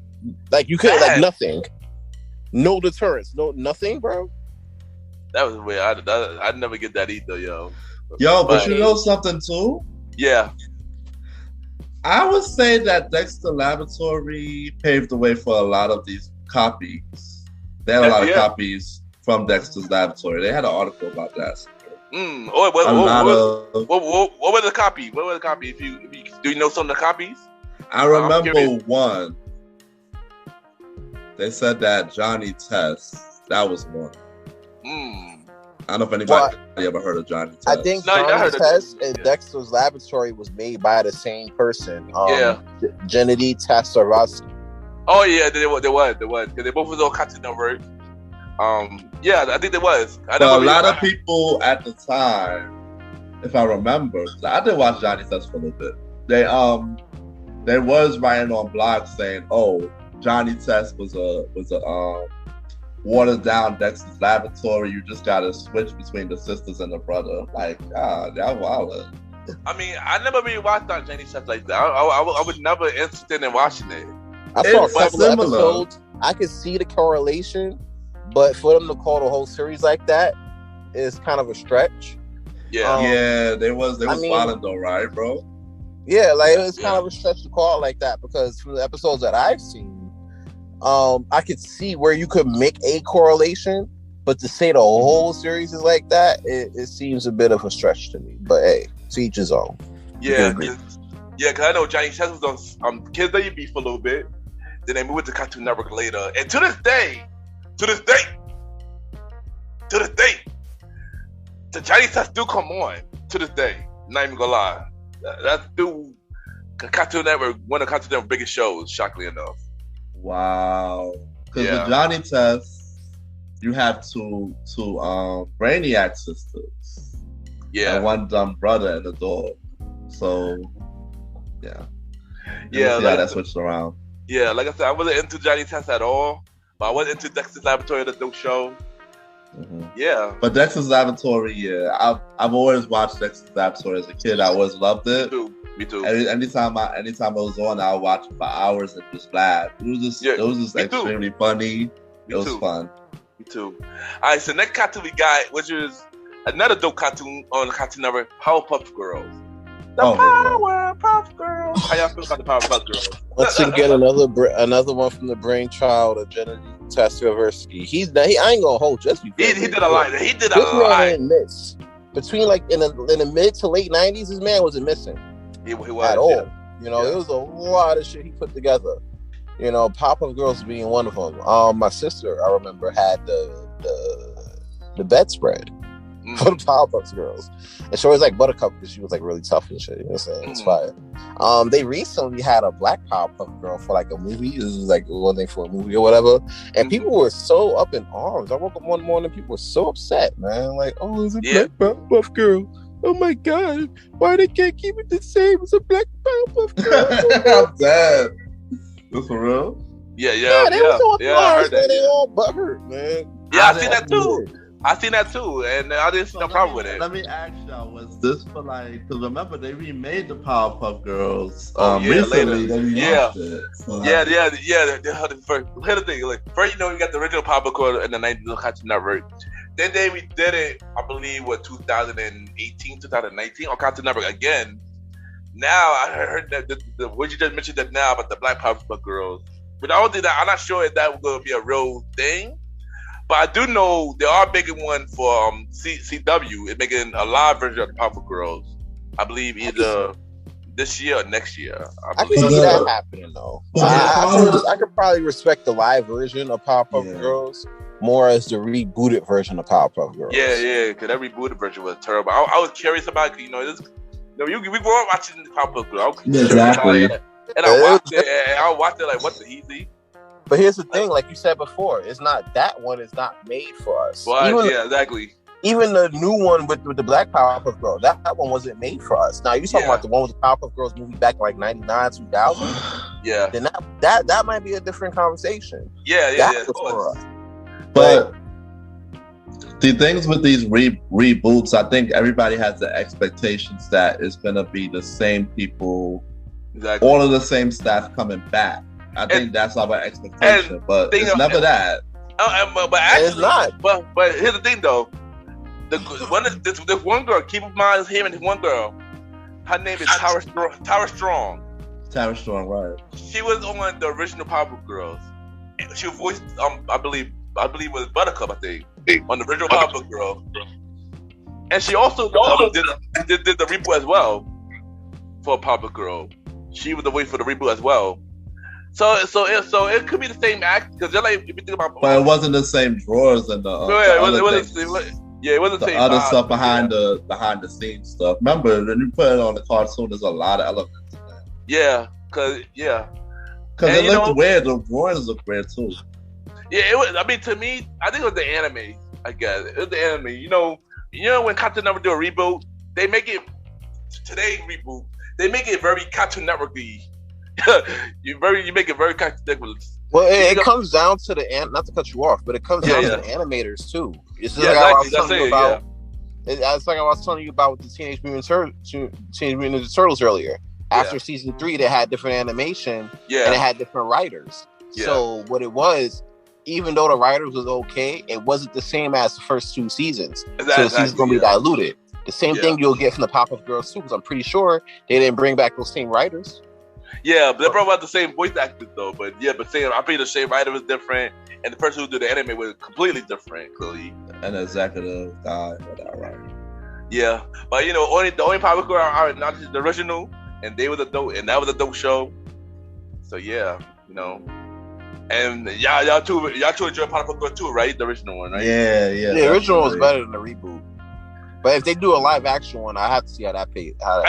Like, you could, like, nothing. No deterrence. Nothing, bro. That was weird. I'd never get that either, yo. But you know something, too? Yeah. I would say that Dexter Laboratory paved the way for a lot of these copies. They had a lot of copies from Dexter's Laboratory. They had an article about that. What were the copy? What were the copy? If you do you know some of the copies? I remember one. They said that Johnny Test. That was one. I don't know if anybody ever heard of Johnny Test. I think Johnny Test and Dexter's Laboratory was made by the same person. Gennady Tastarovsky. Oh yeah, they was because they both was on Cartoon Network. Yeah, I think there was. A lot of people at the time, if I remember, I did watch Johnny Test for a little bit. They was writing on blogs saying, "Oh, Johnny Test was a watered down Dexter's Laboratory. You just gotta switch between the sisters and the brother." Like, that wild. I mean, I never really watched on Johnny Test like that. I was never interested in watching it. I saw a couple of episodes. I could see the correlation, but for them to call the whole series like that is kind of a stretch. Yeah, they was wilding though, right, bro? Yeah, like it was kind of a stretch to call it like that, because from the episodes that I've seen, I could see where you could make a correlation, but to say the whole series is like that, it seems a bit of a stretch to me. But hey, to each his own. Yeah, because I know Johnny Test was on Kids That You Beef for a little bit. Then they moved to Cartoon Network later. And to this day, the Johnny Test do come on to this day. Not even gonna lie. That's still Cartoon Network, one of Cartoon Network's biggest shows, shockingly enough. Wow. Because the Johnny Test, you have two Brainiac sisters. Yeah. And one dumb brother and a dog. So, yeah. Yeah. See how that switched around. Yeah, like I said, I wasn't into Johnny Test at all. But I was into Dexter's Laboratory, the dope show. Mm-hmm. Yeah. But Dexter's Laboratory, yeah. I've always watched Dexter's Laboratory as a kid. I always loved it. Me too. Anytime it was on, I would watch it for hours and just laugh. It was just extremely funny. It was fun. Me too. All right, so next cartoon we got, which is another dope cartoon on the Cartoon Network, Powerpuff Girls. Powerpuff Girls. How y'all feel about the Powerpuff Girls? Once again, another one from the brainchild of Jenny Taskiversity. I ain't gonna hold you. He did a lot. He did a lot. Man didn't miss. Between like in the mid to late 90s, this man wasn't missing. He was at all. Yeah. You know, it was a lot of shit he put together. You know, Powerpuff Girls being one of them. My sister, I remember, had the bedspread for the Powerpuff Girls, and she was like Buttercup because she was like really tough and shit. You know what I'm saying? It's fire. They recently had a black Powerpuff Girl for like a movie. This was like one thing for a movie or whatever, and people were so up in arms. I woke up one morning, people were so upset, man. Like, oh, it's a black Powerpuff Girl. Oh my God! Why they can't keep it the same as a black Powerpuff Girl? I'm dead. This for real? Yeah. They were so upset, man. They all butthurt, man. Yeah, I seen that too, and I didn't see no problem with it. Let me ask y'all: was this for like? Because remember, they remade the Powerpuff Girls later. recently. Here's the thing: like, first, you got the original Powerpuff Girls in the 90s on Cartoon Network. Then they redid it, I believe, 2018, 2019 on Cartoon Network again. Now I heard that what you just mentioned that now about the Black Powerpuff Girls, but I don't think that. I'm not sure if that was going to be a real thing. But I do know they are making one for CW. It's making a live version of the Powerpuff Girls. I believe either this year or next year. I can see that happening though. I could probably respect the live version of Powerpuff Girls more as the rebooted version of Powerpuff Girls. Yeah, because that rebooted version was terrible. I was curious about it, we grew up watching the Powerpuff Girls. Exactly. And I watched it like, what the easy? But here's the thing, like you said before, that one is not made for us. Well, exactly. Even the new one with the Black Powerpuff Girl, that one wasn't made for us. Now you talking about the one with the Powerpuff Girls movie back in like 99, 2000? Yeah. Then that might be a different conversation. Yeah. For us. But the things with these reboots, I think everybody has the expectations that it's gonna be the same people, all of the same staff coming back. I think that's our expectation, but it's never that. But actually, it's not. But here's the thing, though. This one girl. Keep in mind, him and this one girl. Her name is Tara Strong. Tara Strong, right? She was on the original Powerpuff Girls. She voiced, I believe it was Buttercup. I think on the original Powerpuff Girl. And she also did the reboot as well for Powerpuff Girl. She was the voice for the reboot as well. So it could be the same act because they're like if you think about. But it wasn't the same drawers and the. It wasn't the same. Other stuff behind the scenes stuff. Remember, when you put it on the cartoon, there's a lot of elements in that. Yeah, because it looked weird. The drawings look weird too. Yeah, it was. I mean, to me, I think it was the anime. I guess it was the anime. You know when Cartoon Network do a reboot, they make it today's reboot. They make it very Cartoon Network-y. you make it very Cartoon Network. Well, it comes down to not to cut you off, but it comes down to the animators too. It's just like I was telling you about. It's like I was telling you about with the Teenage Mutant Ninja Turtles earlier. After season 3, they had different animation and it had different writers. Yeah. So what it was, even though the writers was okay, it wasn't the same as the first 2 seasons. So the season's gonna be diluted. The same thing you'll get from the Powerpuff Girls too, because I'm pretty sure they didn't bring back those same writers. Yeah, but they brought out the same voice actors though. But I think the same writer was different, and the person who did the anime was completely different, clearly. And the executive guy for that writer. Yeah, but the only Powerpuff Girls are not just the original, and they was a dope, and that was a dope show. So And y'all two enjoy Powerpuff Girls too, right? The original one, right? Yeah. The original was better than the reboot. But if they do a live action one, I have to see how that plays out.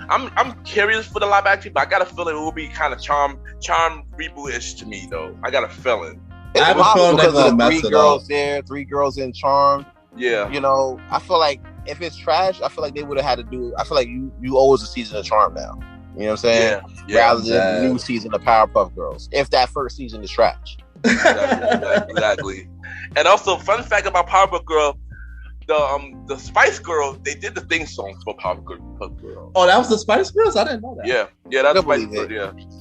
I'm curious for the live action, but I got a feeling it will be kind of charm reboot-ish to me, though. I got a feeling. It's I have a feeling because they're of the gonna 3 mess it girls up. there, 3 girls in Charm. Yeah. You know, I feel like if it's trash, I feel like they would have had to do. I feel like you owe us a season of Charm now. You know what I'm saying? Yeah. Rather than the new season of Powerpuff Girls. If that first season is trash. Exactly. And also, fun fact about Powerpuff Girl, the Spice Girl, they did the thing song for Powerpuff Girl. Oh, that was the Spice Girls? I didn't know that. Yeah, that's Spice Girl.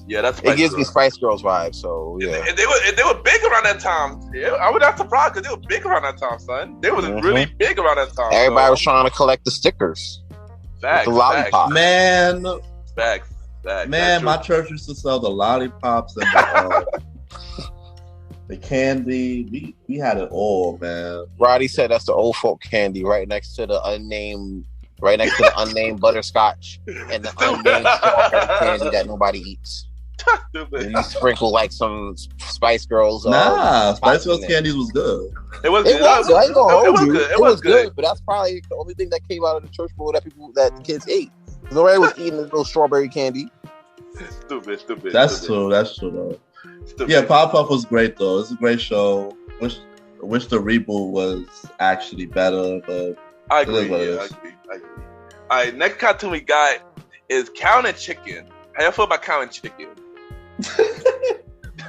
Yeah, that's Spice It gives Girl. me Spice Girls vibes, so yeah. And they were big around that time. Yeah, I was not surprised because they were big around that time, son. They was really big around that time. Everybody was trying to collect the stickers. Facts, the lollipop. Man, Facts. my church used to sell the lollipops and the candy. We had it all, man. Roddy said that's the old folk candy right next to the unnamed butterscotch and the unnamed strawberry candy that nobody eats. And you sprinkle like some Spice Girls. Spice Girls candies was good. It was good, but that's probably the only thing that came out of the church bowl that the kids ate. Nobody was eating a little strawberry candy. Stupid. That's true though. Stupid. Yeah, Powerpuff was great though. It's a great show. Wish the reboot was actually better, but I agree. I agree. All right, next cartoon we got is Cow and Chicken. How you feel about Cow and Chicken?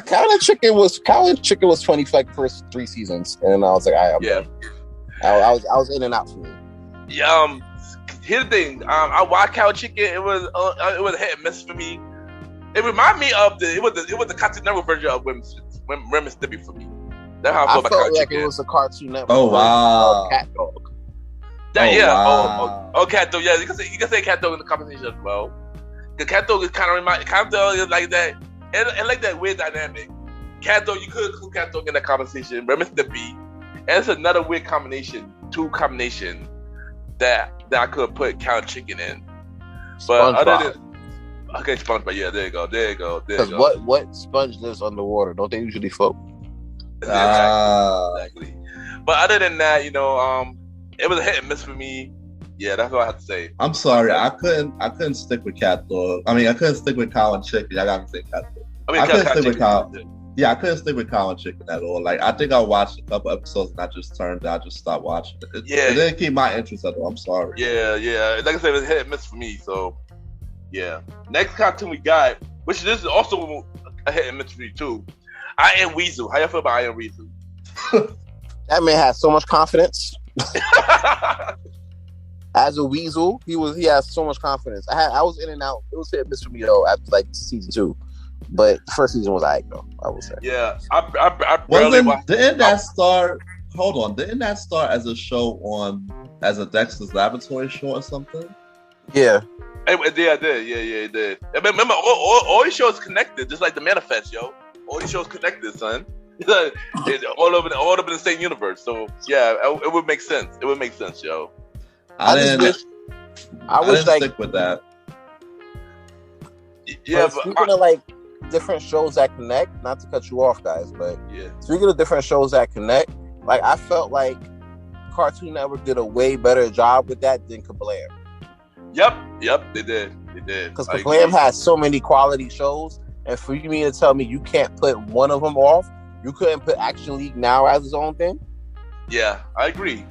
Cow and Chicken was funny for like the first 3 seasons, and I was like, I was in and out for me. Yeah. Here's the thing. I watched Cow and Chicken. It was a hit and miss for me. It reminded me of it was the Cartoon Network version of Rem and Stimpy for me. That's how I feel about Cow and Chicken. It was a Cartoon Network. Oh wow. Cat Dog. Cat Dog. Yeah, you can say Cat Dog in the conversation as well. The Cat Dog is Cat Dog is like that, and like that weird dynamic. Cat Dog, you could include Cat Dog in that conversation. Rem and Stimpy, and it's another weird combination that I could put Cow and Chicken in. But other than SpongeBob, yeah, there you go. Because what sponge lives underwater? Don't they usually float? Exactly. But other than that, it was a hit and miss for me. Yeah, that's all I have to say. I'm sorry, I couldn't stick with Cat Dog. I mean, I couldn't stick with Cow and Chicken. I gotta say Cat Dog. I couldn't stick with Cow. Yeah, I couldn't stick with Cow and Chicken at all. Like, I think I watched a couple episodes and I just stopped watching it. It didn't keep my interest at all. I'm sorry. Yeah. Like I said, it was a hit and miss for me. So, yeah. Next cartoon we got, which this is also a hit and miss for me too. I Am Weasel. How you feel about I Am Weasel? That man has so much confidence. As a weasel, he has so much confidence. I was in and out. It was hit and miss for me though after like season 2. But the first season was alright though, I would say. Yeah, I barely watched. Didn't that start as a show as a Dexter's Laboratory show or something? Yeah. It did. I remember, all these shows connected, just like the Manifest, yo. All these shows connected, son. It's all over the same universe. So yeah, it would make sense. It would make sense, yo. I didn't stick with that. Yeah, but speaking of like different shows that connect, not to cut you off, guys, but speaking of different shows that connect, like I felt like Cartoon Network did a way better job with that than Kablam. Yep, they did. Because Kablam has so many quality shows, and for me to tell me you can't put one of them off, you couldn't put Action League Now as its own thing. Yeah, I agree.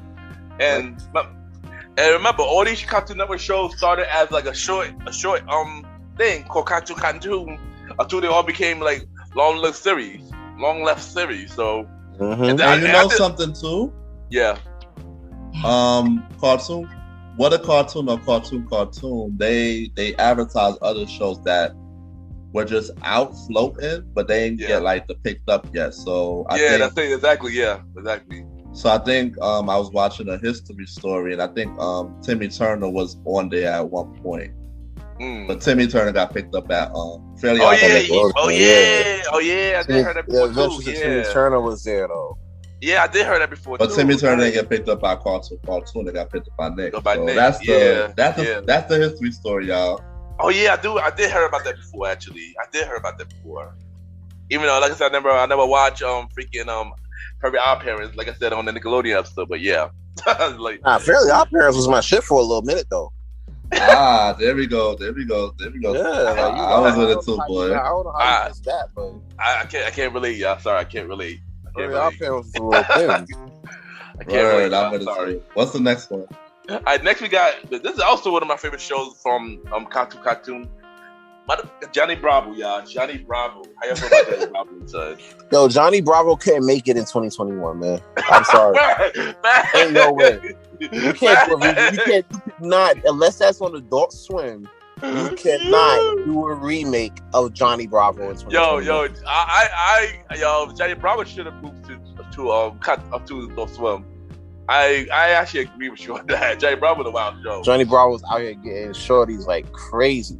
And remember, all these Cartoon Network shows started as like a short thing called Cartoon until they all became like long left series. So, and something too? Yeah. Cartoon. What a Cartoon or Cartoon. They advertise other shows that were just out floating, but they didn't get like the picked up yet. So I think, that's it, exactly. Yeah, exactly. So I think I was watching a history story, and I think Timmy Turner was on there at one point. But Timmy Turner got picked up at Fairly Odd Parents. Oh yeah. I did hear that before too. Timmy Turner was there though. Yeah, I did hear that before. But Timmy Turner didn't get picked up by Cartoon. They got picked up by Nick. That's the history story, y'all. Oh yeah, I did hear about that before. Actually, I did hear about that before. Even though, like I said, I never watch Fairly Odd Parents, like I said on the Nickelodeon episode. But yeah, like Fairly Odd Parents was my shit for a little minute though. There we go. Yeah, I was with it too, boy. I don't know how you missed that, but I can't relate, y'all. Sorry, I can't relate. Fairly Odd Parents was a little thing. I can't relate. I'm with it too. What's the next one? All right, next we got. This is also one of my favorite shows from Cartoon. Johnny Bravo, y'all. Johnny Bravo. How you feel about Johnny Bravo, son? Yo, Johnny Bravo couldn't make it in 2021, man. I'm sorry. Ain't no way. You can't not unless that's on Adult Swim. You cannot do a remake of Johnny Bravo in 2021. Yo, Johnny Bravo should have moved to Adult Swim. I actually agree with you on that. Johnny Bravo was a wild show. Johnny Bravo's out here getting shorties like crazy.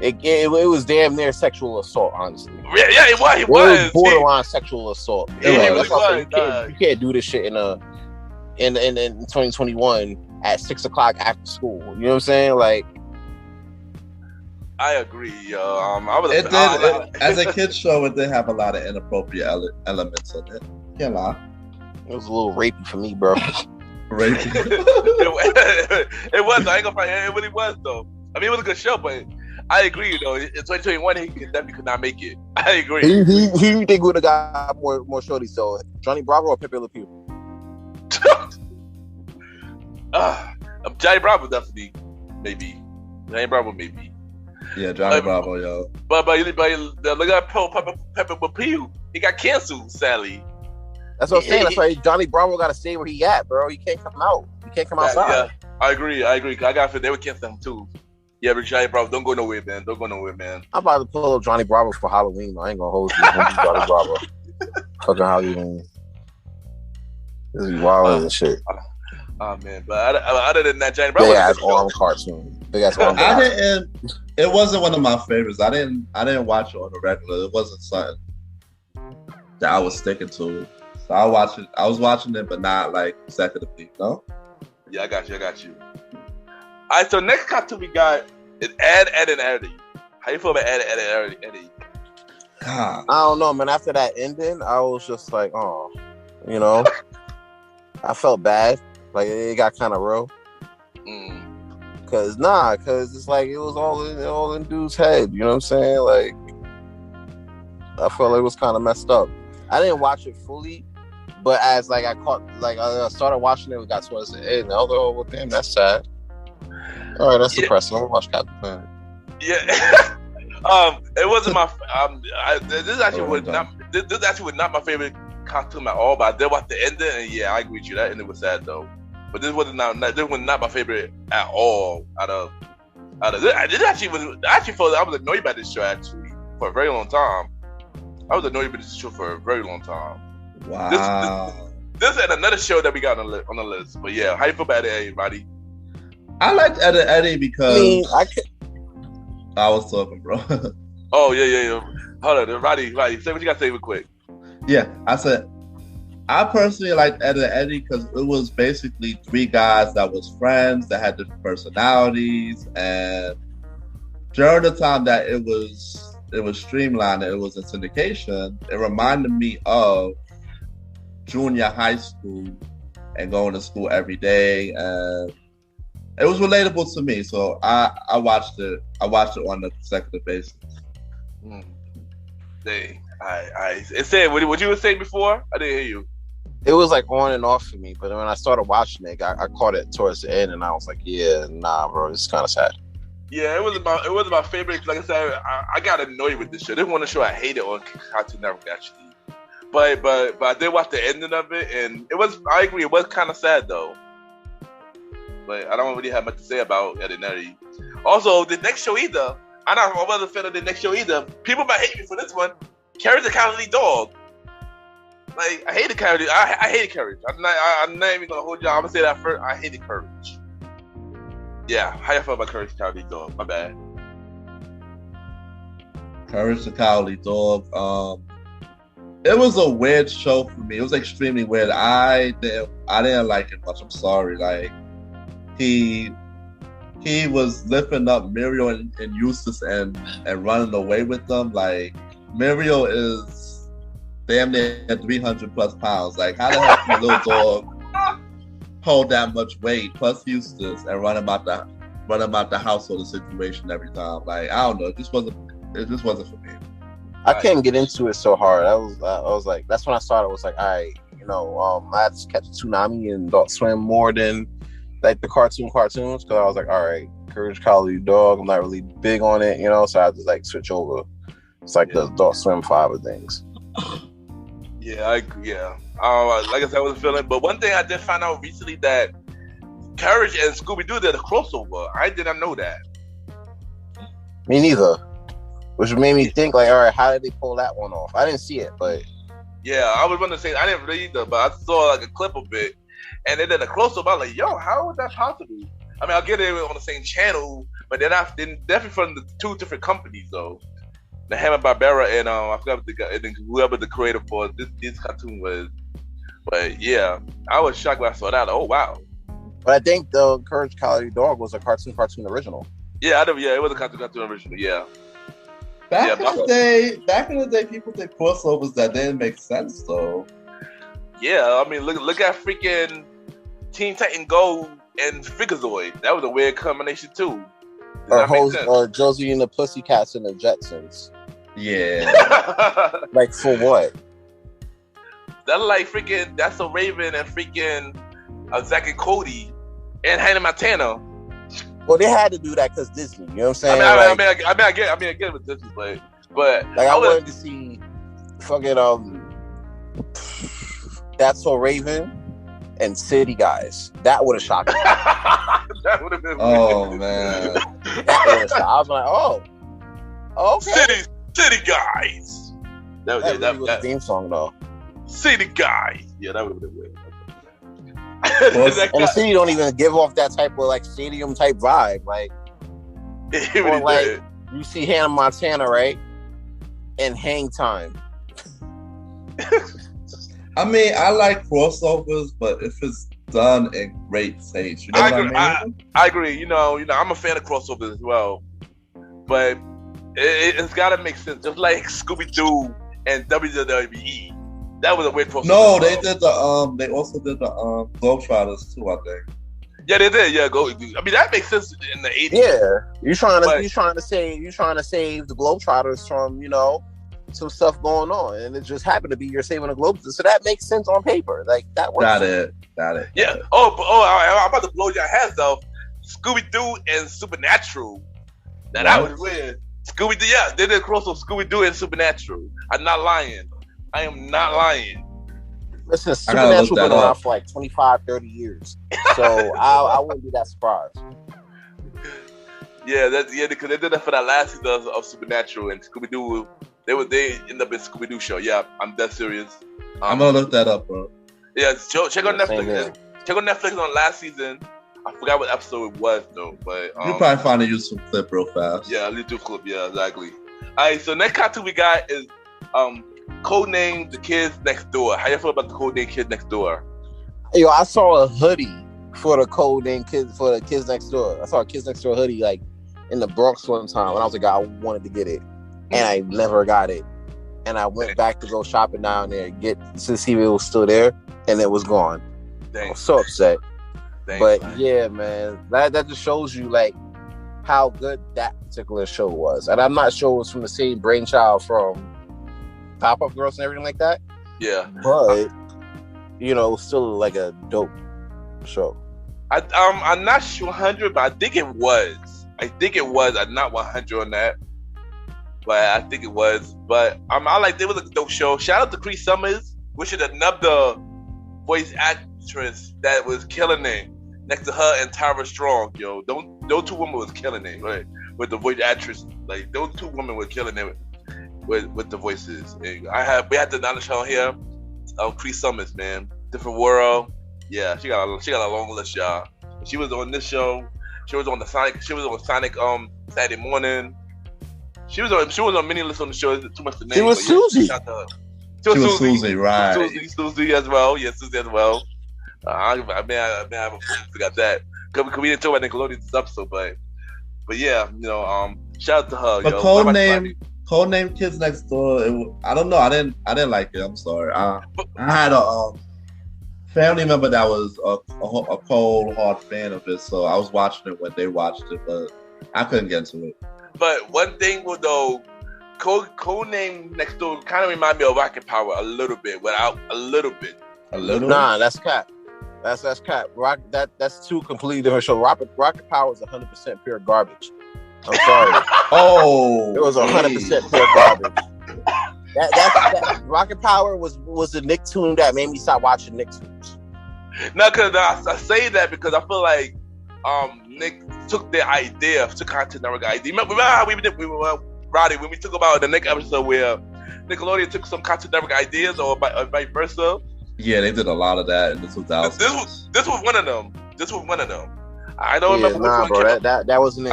It was damn near sexual assault, honestly. Yeah, it was. It was borderline sexual assault. Yeah, you can't do this shit in 2021 at 6:00 after school. You know what I'm saying? Like, I agree. As a kids show, it did have a lot of inappropriate elements in it. Can't lie. It was a little rapey for me, bro. Rapey. It was. I ain't gonna fight. It really was, though. I mean, it was a good show, but I agree, though. In 2021, he definitely could not make it. I agree. He think would have got more shorties, so Johnny Bravo or Pepe Le Pew? Johnny Bravo definitely, maybe. Johnny Bravo, maybe. Yeah, Johnny Bravo, yo. But look at Pepe Le Pew. He got canceled, sadly. That's what I'm saying. That's why Johnny Bravo got to stay where he at, bro. He can't come out. He can't come outside. Yeah, I agree. I got they would cancel him too. Yeah, but Johnny Bravo, don't go nowhere, man. I'm about to pull up Johnny Bravo for Halloween. I ain't gonna hold you. Johnny Bravo. Fucking Halloween. This is wild and shit. Oh man, but other than that, Johnny Bravo. Big ass arm cartoon. Big ass arm. It wasn't one of my favorites. I didn't watch it on the regular. It wasn't something that I was sticking to. So I was watching it, but not like consecutively. No. Yeah, I got you. All right, so next cartoon we got is Ed, and Eddie. How you feel about Ed, and Eddie? God. I don't know, man. After that ending, I was just like, oh, you know, I felt bad. Like it got kind of real. Cause it's like it was all in dude's head. You know what I'm saying? Like I felt like it was kind of messed up. I didn't watch it fully, but as like I started watching it, we got towards the end. I was like, oh, well, damn, that's sad. All right, that's depressing. I'm gonna watch Captain Planet. Yeah. It wasn't my. This actually was not my favorite cartoon at all. But I did watch the ending, and yeah, I agree with you. That ending was sad though. But this was not my favorite at all. Out of this, I actually felt I was annoyed by this show actually for a very long time. I was annoyed by this show for a very long time. Wow. This and another show that we got on the list. But yeah, how you feel about it, Roddy? I liked Ed and Eddie because I was talking, bro. Oh yeah. Hold on, Roddy, say what you got to say real quick. Yeah, I said I personally liked Ed and Eddie because it was basically three guys that was friends that had different personalities, and during the time that it was streamlined and it was in syndication, it reminded me of junior high school and going to school every day, and it was relatable to me. So I watched it on a consecutive basis. Dang. It said what you were saying before? I didn't hear you. It was like on and off for me, but when I started watching it, I caught it towards the end, and I was like, "Yeah, nah, bro, this is kind of sad." Yeah, it was my favorite. Like I said, I got annoyed with this show. This one of the show I hated on Cartoon Network actually, but I did watch the ending of it, and it was. I agree, it was kind of sad though. But I don't really have much to say about Ed and Eddie. Also, the next show either. I wasn't a fan of the next show either. People might hate me for this one. Courage the Cowardly Dog. Like I hated Courage. I hated Courage. I'm not even gonna hold y'all. I'm gonna say that first. I hated Courage. Yeah, how you feel about Courage the Cowardly Dog? My bad. Courage the Cowardly Dog. It was a weird show for me. It was extremely weird. I didn't like it much. I'm sorry. Like he was lifting up Muriel and Eustace and running away with them. Like Muriel is damn near 300 plus pounds. Like, how the hell can a little dog hold that much weight? Plus Eustace and run about the household situation every time. Like, I don't know. It just wasn't for me. I couldn't get into it so hard. I was like, that's when I started. I was like, all right, I had to catch Toonami and Adult Swim more than like the cartoons. Because I was like, all right, Courage Cowardly Dog. I'm not really big on it, so I had to like switch over. It's like the Adult Swim 5 of things. Yeah, I agree. Yeah. Like I said, I wasn't feeling. But one thing I did find out recently that Courage and Scooby-Doo did a crossover. I did not know that. Me neither. Which made me think, like, all right, how did they pull that one off? I didn't see it, but yeah, I was going to say I didn't read either, but I saw like a clip of it, and they did a crossover. I was like, yo, how is that possible? I mean, I'll get it on the same channel, but they're definitely from the two different companies, though. The Hanna-Barbera and I forgot what the guy, and whoever the creator for this cartoon was. But yeah, I was shocked when I saw that. Oh wow! But I think the Courage Cowardly Dog was a cartoon original. Yeah, it was a cartoon original. Yeah. Back in the day, people did crossovers that didn't make sense though. Yeah, I mean, look at freaking Teen Titan Go and Freakazoid. That was a weird combination too. Or Josie and the Pussycats and the Jetsons. Yeah. Like for what? That's like freaking That's So Raven and freaking Zack and Cody and Hannah Montana. Well, they had to do that because Disney. You know what I'm saying? I get it with Disney, but like I wanted to see fucking That's So Raven and City Guys. That would have shocked me. That would have been weird. Man. That would have shocked. I was like, oh, okay. City Guys. That was the theme song though. City Guys. Yeah, that would have been weird. And the city don't even give off that type of like stadium type vibe. Like, really like you see Hannah Montana, right? And Hang Time. I mean, I like crossovers, but if it's done in great taste, I agree. I'm a fan of crossovers as well, but it's got to make sense. Just like Scooby-Doo and WWE. That was a weird crossover. No, they did they also did the Globetrotters too, I think. Yeah, they did. Yeah, go. I mean, that makes sense in the 80s. Yeah, you're trying to save the Globetrotters from some stuff going on, and it just happened to be you're saving the Globetrotters, so that makes sense on paper. Like that works. Got it. Yeah. I'm about to blow your heads off. Scooby-Doo and Supernatural. That was weird. Scooby-Doo. Yeah, they did a crossover. Scooby-Doo and Supernatural. I'm not lying. I am not lying. Listen, Supernatural been around for like 25, 30 years. So I wouldn't be that surprised. Yeah, because they did that for that last season of Supernatural and Scooby-Doo. They end up in Scooby-Doo show. Yeah, I'm dead serious. I'm gonna look that up, bro. Yeah, check on Netflix. Check on Netflix on last season. I forgot what episode it was though, but you'll probably find a useful clip real fast. Yeah, a little clip. Yeah, exactly. All right, so next cartoon we got is Codename The Kids Next Door. How you feel about the Codename Kids Next Door? Yo, I saw a hoodie for the Codename Kids for the Kids Next Door. I saw a Kids Next Door hoodie like in the Bronx one time when I was a guy. I wanted to get it, and I never got it. And I went back to go shopping down there to see if it was still there, and it was gone. Dang. I was so upset. Dang, but man. Yeah, man, that just shows you like how good that particular show was, and I'm not sure it was from the same brainchild from Pop-Up Girls and everything like that. Yeah, but still like a dope show. I'm not sure 100, but I think it was. I'm not 100 on that, but I think it was. But I like it was a dope show. Shout out to Cree Summers, which is another voice actress that was killing it. Next to her and Tyra Strong, yo, those two women was killing it, right? With the voice actress, like those two women were killing it. With the voices, and we had the knowledge on here. Cree Summers, man, different world. Yeah, she got a long list, y'all. She was on this show. She was on Sonic. Saturday morning. She was on many lists on the show. It's too much to name. She was Susie. She was Susie, right? Susie as well. Yeah, Susie as well. I forgot that. Cause we didn't talk about Nickelodeon this episode, but yeah, shout out to her. But Codename Kids Next Door. I don't know. I didn't like it. I'm sorry. I had a family member that was a cold hard fan of it, so I was watching it when they watched it, but I couldn't get into it. But one thing though, Codename Next Door kind of remind me of Rocket Power a little bit, without a little bit. A little? Nah, that's cap. That's cap. That's two completely different shows. Rocket Power is 100% pure garbage. I'm sorry. Oh, it was 100% pure garbage. That Rocket Power was the Nicktoon that made me stop watching Nicktoons. No, because I say that because I feel like Nick took their idea, took Cartoon Network idea. Remember how we were Roddy when we talk about the Nick episode where Nickelodeon took some Cartoon Network ideas or vice versa. Yeah, they did a lot of that in the 2000s. This was one of them. I don't remember which one. That wasn't it.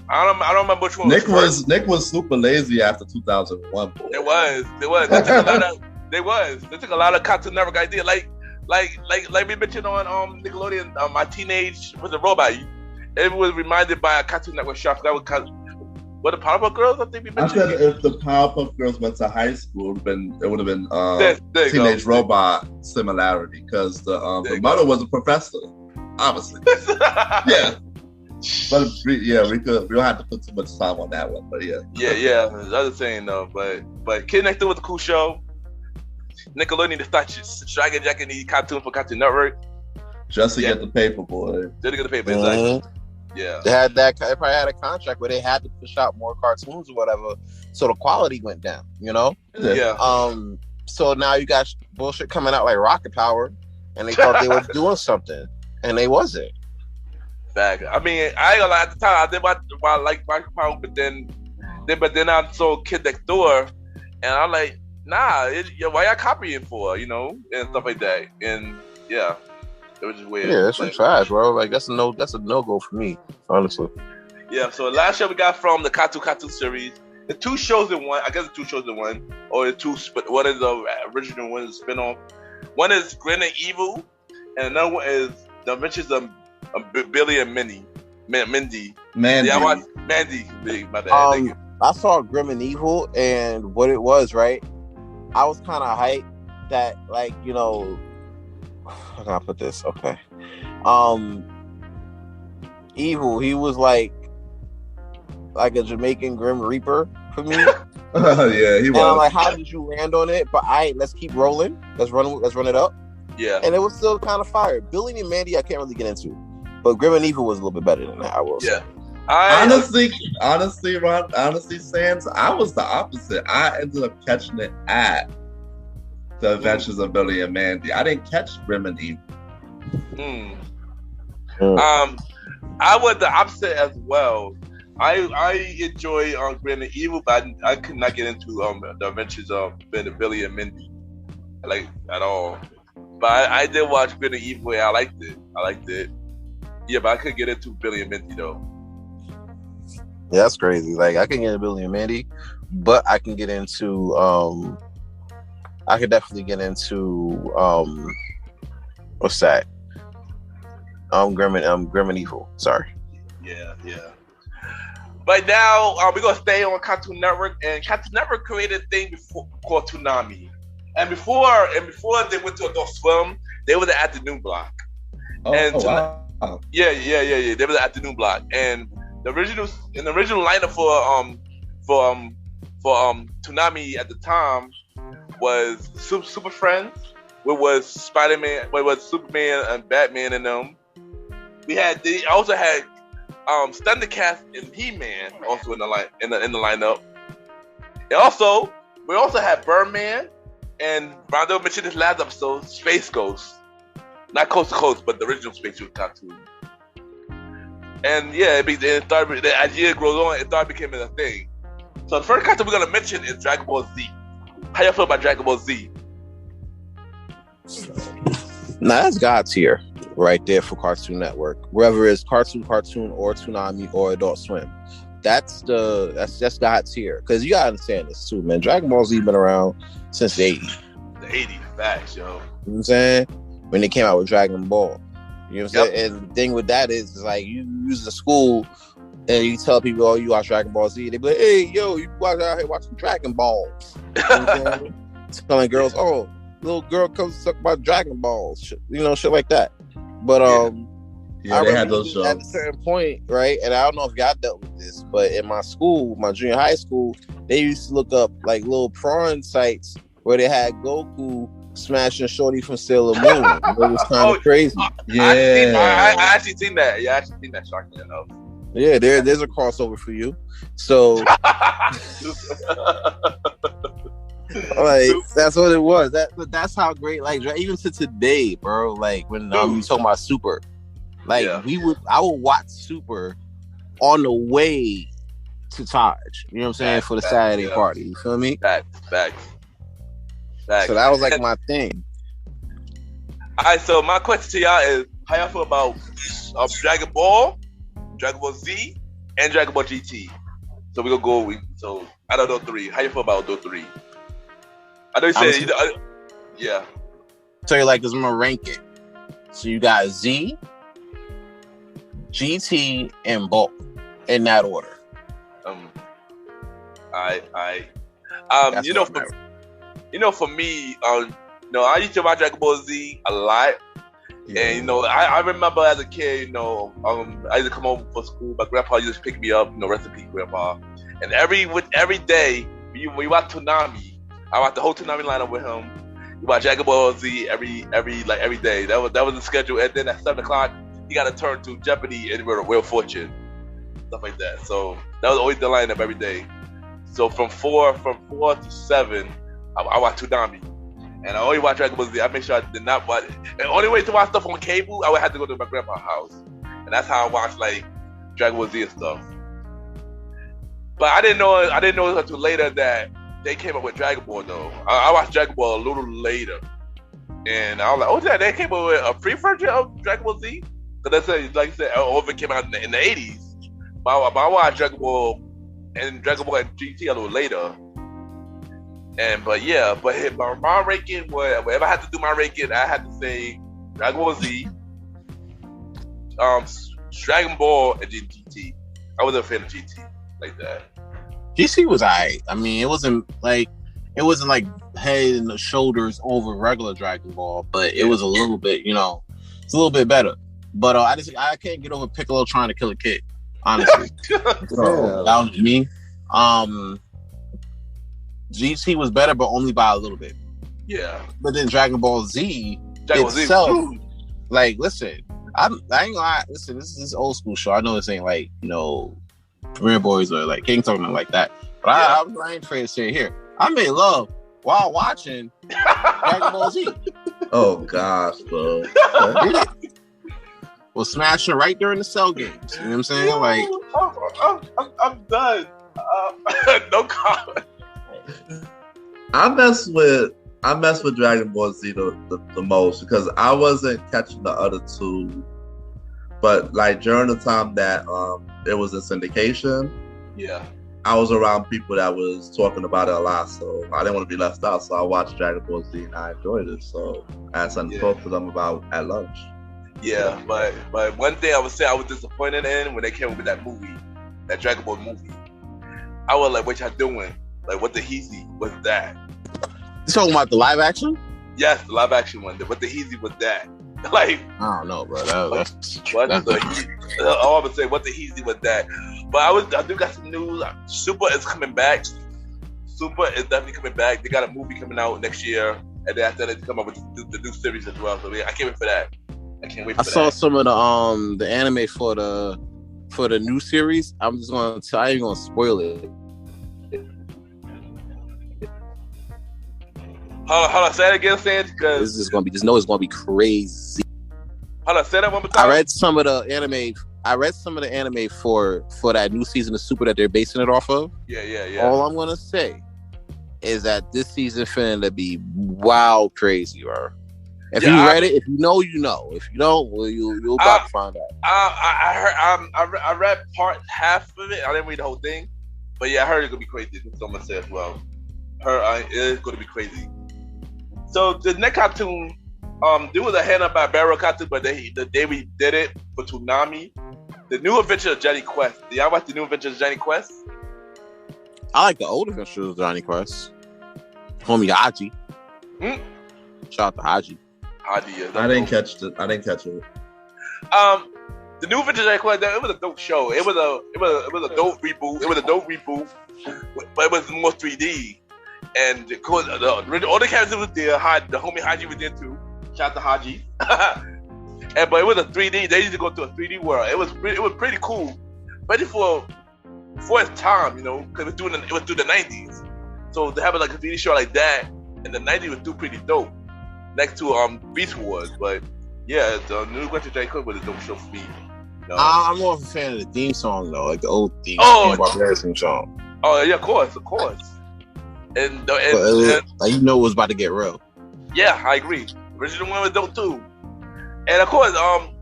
I don't remember which one. Nick was super lazy after 2001. Boy. It was. They took a lot of Cartoon Network ideas, like we mentioned on Nickelodeon. My Teenage was a Robot. It was reminded by a Cartoon Network show. That was what the Powerpuff Girls. I think we mentioned. I said if the Powerpuff Girls went to high school, it would have been Teenage Robot similarity because the mother was a professor, obviously. Yeah. But we don't have to put too much time on that one, but yeah. Yeah. The other thing though, but Kid Next Door was a cool show. Nickelodeon to start jacking these cartoons for Cartoon Network. Just to get the paper, boy. Just to get the paper, exactly. Yeah. They probably had a contract where they had to push out more cartoons or whatever, so the quality went down, you know? Yeah. So now you got bullshit coming out like Rocket Power, and they thought they were doing something, and they wasn't. Fact. I mean, I ain't gonna lie, at the time I did like Rocket Power, but then I saw Kid Next Door, and I'm like, nah, why y'all copying for, you know, and stuff like that, and yeah. It was just weird. Yeah, that's some trash, bro. Like that's a no go for me, honestly. Yeah. So last show we got from the Cartoon series, the two shows in one. I guess the two shows in one, or the two. One is the original, one is spinoff. One is Grin and Evil, and another one is The Adventures of Billy and Mindy. Mandy. Yeah, I watched Mandy. My bad. I saw Grim and Evil, and what it was, right? I was kind of hyped that, like, you know. How can I put this? Okay. Evil, he was like a Jamaican Grim Reaper for me. Yeah, he was. And I'm like, how did you land on it? But let's keep rolling. Let's run it up. Yeah. And it was still kind of fire. Billy and Mandy, I can't really get into. But Grim and Evil was a little bit better than that, I will say. Honestly, Ron, Sans, I was the opposite. I ended up catching it at The Adventures of Billy and Mandy. I didn't catch Grim and Evil. I was the opposite as well. I enjoy Grim and Evil, but I could not get into The Adventures of Billy and Mandy, like, at all. But I did watch Grim and Evil, and I liked it. Yeah, but I couldn't get into Billy and Mandy though. Yeah, that's crazy. Like, I can get into Billy and Mandy, but I can get into I could definitely get into what's that? Grim and Evil. Sorry. Yeah. But now we're gonna stay on Cartoon Network, and Cartoon Network created a thing called Toonami. And before they went to Adult Swim, they were the afternoon block. Wow. Yeah. They were the afternoon block, and the original lineup for Toonami at the time was Super Friends, which was Spider-Man, which was Superman and Batman and them. They also had Thundercats and He-Man also in the lineup. And we also had Birdman, and Rondo mentioned this last episode, Space Ghost. Not Coast to Coast, but the original Space Ghost cartoon. And yeah, as years grows on, it started becoming a thing. So the first cartoon we're gonna mention is Dragon Ball Z. How y'all feel about Dragon Ball Z? Now that's God tier right there for Cartoon Network. Whether it's Cartoon, or Toonami, or Adult Swim, that's God tier. Because you gotta understand this too, man. Dragon Ball Z been around since the 80s. The 80s, facts, yo. You know what I'm saying? When they came out with Dragon Ball. You know what I'm saying? And the thing with that is like you use the school And you tell people, oh, you watch Dragon Ball Z, they be like, hey, yo, you watch out here watching Dragon Balls. You know what I'm saying? Telling girls, oh, little girl comes to talk about Dragon Balls, shit, shit like that. But yeah, they had those shows at a certain point, right? And I don't know if y'all dealt with this, but in my school, my junior high school, they used to look up like little prawn sites where they had Goku smashing Shorty from Sailor Moon. It was kind of crazy. Yeah, I actually seen that. Yeah, I actually seen that. Shockingly enough. Yeah, there's a crossover for you. So, like, that's what it was. That's how great. Like, even to today, bro. Like when you talking about Super, like I would watch Super on the way to Taj. You know what I'm saying, for the Saturday party. You feel me? Facts. So that was like my thing. All right. So my question to y'all is: how y'all feel about Dragon Ball Z, and Dragon Ball GT? So we gonna go. So out of those three, how you feel about those three? I know you said, yeah. So like this, I'm gonna rank it. So you got Z, GT, and Bulk in that order. For me, I used to watch Dragon Ball Z a lot. Yeah. And I remember as a kid, I used to come home from school. My grandpa used to pick me up, rest in peace, grandpa. And every day, when we watch Toonami, I watched the whole Toonami lineup with him. We watch Dragon Ball Z every day. That was the schedule. And then at 7:00, he got to turn to Jeopardy and Wheel of Fortune, stuff like that. So that was always the lineup every day. So from 4 to 7, I watched Toonami. And I always watch Dragon Ball Z. I make sure I did not watch it. And the only way to watch stuff on cable, I would have to go to my grandpa's house. And that's how I watched like Dragon Ball Z and stuff. But I didn't know until later that they came up with Dragon Ball though. I watched Dragon Ball a little later. And I was like, oh yeah, they came up with a free version of Dragon Ball Z? Because that's like you said, all of it came out in the 80s. But I watched Dragon Ball and GT a little later. But my ranking was, whenever I had to do my ranking, I had to say Dragon Ball Z, Dragon Ball, and then GT. I wasn't a fan of GT like that. GT was alright. I mean, it wasn't like head and shoulders over regular Dragon Ball, but it was a little bit, it's a little bit better. But I can't get over Piccolo trying to kill a kid. Honestly, that was me. GT was better, but only by a little bit. Yeah. But then Dragon Ball Z itself, like, listen, I ain't gonna lie. Listen, this is old school show. I know this ain't like, Premier Boys or like King talking like that. But I ain't afraid to say it here. I made love while watching Dragon Ball Z. Oh gosh, bro. Was smashing right during the Cell games. You know what I'm saying? Like, I'm done. No comment. I mess with Dragon Ball Z the most because I wasn't catching the other two, but like during the time that it was in syndication, I was around people that was talking about it a lot, so I didn't want to be left out. So I watched Dragon Ball Z and I enjoyed it. So I had something to talk to them about at lunch. Yeah, but one thing I would say I was disappointed in when they came up with that movie, that Dragon Ball movie. I was like, what y'all doing? Like, what the heezy was that? You talking about the live action? Yes, the live action one. What the heezy was that? Like, I don't know, bro. All I'm gonna say, what the heezy was that? But I do got some news. Super is coming back. Super is definitely coming back. They got a movie coming out next year, and then after they come up with the new series as well. So I can't wait for that. I saw some of the anime for the new series. I'm just gonna tell you, I ain't gonna spoil it. Hold on, say it again, Sands, because it's gonna be crazy. Hold on, say that one more time. I read some of the anime for that new season of Super that they're basing it off of. Yeah. All I'm gonna say is that this season finna be wild crazy, bro. If you read it, if you know, you know. If you don't, well, you'll about to find out. I read half of it. I didn't read the whole thing, but yeah, I heard it's gonna be crazy. That's what I'm gonna say as well. It is gonna be crazy. So the next cartoon, there was a Hanna-Barbera cartoon, but they redid it for Toonami. The New Adventures of Johnny Quest. Did y'all watch The New Adventures of Johnny Quest? I like the old Adventures of Johnny Quest. Homie Haji. Shout out to Haji. Haji, yeah. I didn't catch it. The New Adventures of Johnny Quest. It was a dope show. It was a dope reboot. But it was more 3D. And of course, all the characters was there. The homie Haji was there too. Shout out to Haji. But it was a 3D. They used to go to a 3D world. It was pretty cool, ready for its time, you know, because it was through the 90s. So to have like a 3D show like that in the 90s was pretty dope. Next to Beast Wars, but yeah, the New Adventures of Johnny Quest was a dope show for me. You know? I'm more of a fan of the theme song though, like the old theme song. Oh yeah, of course. And like, you know it was about to get real. Yeah, I agree. The original one was dope too. And of course,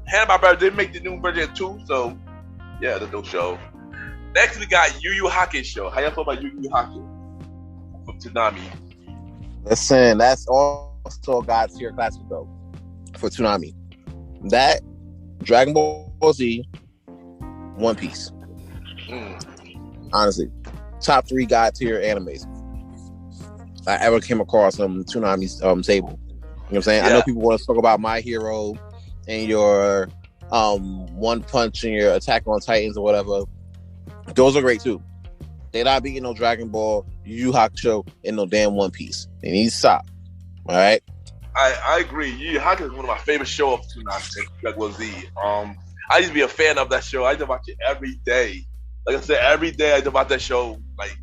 Hanna-Barbera did make the new version too, so yeah, the dope show. Next we got Yu Yu Hakusho show. How y'all feel about Yu Yu Hakusho from Toonami? Listen, that's also God's tier classic though for Toonami. That Dragon Ball Z, One Piece. Honestly, top 3 God tier animes I ever came across on Toonami's table. You know what I'm saying? Yeah. I know people want to talk about My Hero and your One Punch and your Attack on Titans or whatever. Those are great too. They're not beating no Dragon Ball, Yu Yu Hakusho, and no damn One Piece. They need to stop. All right? I agree. Yu Yu Hakusho is one of my favorite shows of Toonami, Dragon Ball Z. I used to be a fan of that show. I used to watch it every day. Like I said, every day I used to watch that show like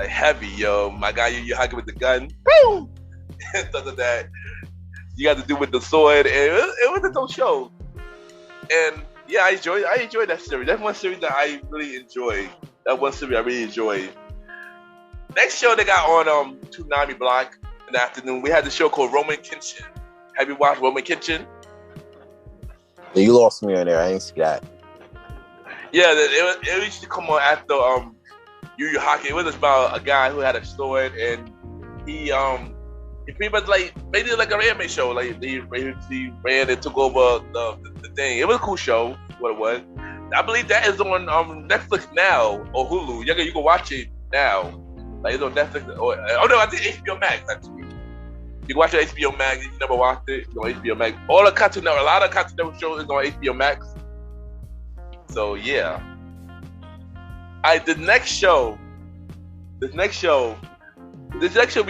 heavy, yo. My guy Yu Yu Hakusho with the gun. Boom! And stuff like that. You got to do with the sword. And it was a dope show. And yeah, I enjoyed that series. That's one series that I really enjoyed. Next show they got on Toonami Block in the afternoon. We had the show called Roman Kenshin. Have you watched Roman Kenshin? Yeah, you lost me on there. I didn't see that. Yeah, it used to come on after Yu Yu Hakusho. It was about a guy who had a sword, and he pretty much made it like an anime show. Like he ran and took over the thing. It was a cool show. What it was. I believe that is on Netflix now or Hulu. You can watch it now. Like it's on Netflix. I think HBO Max actually. You can watch it on HBO Max. If you never watched it, it's on HBO Max. A lot of Cartoon Network shows is on HBO Max. So yeah. This next show we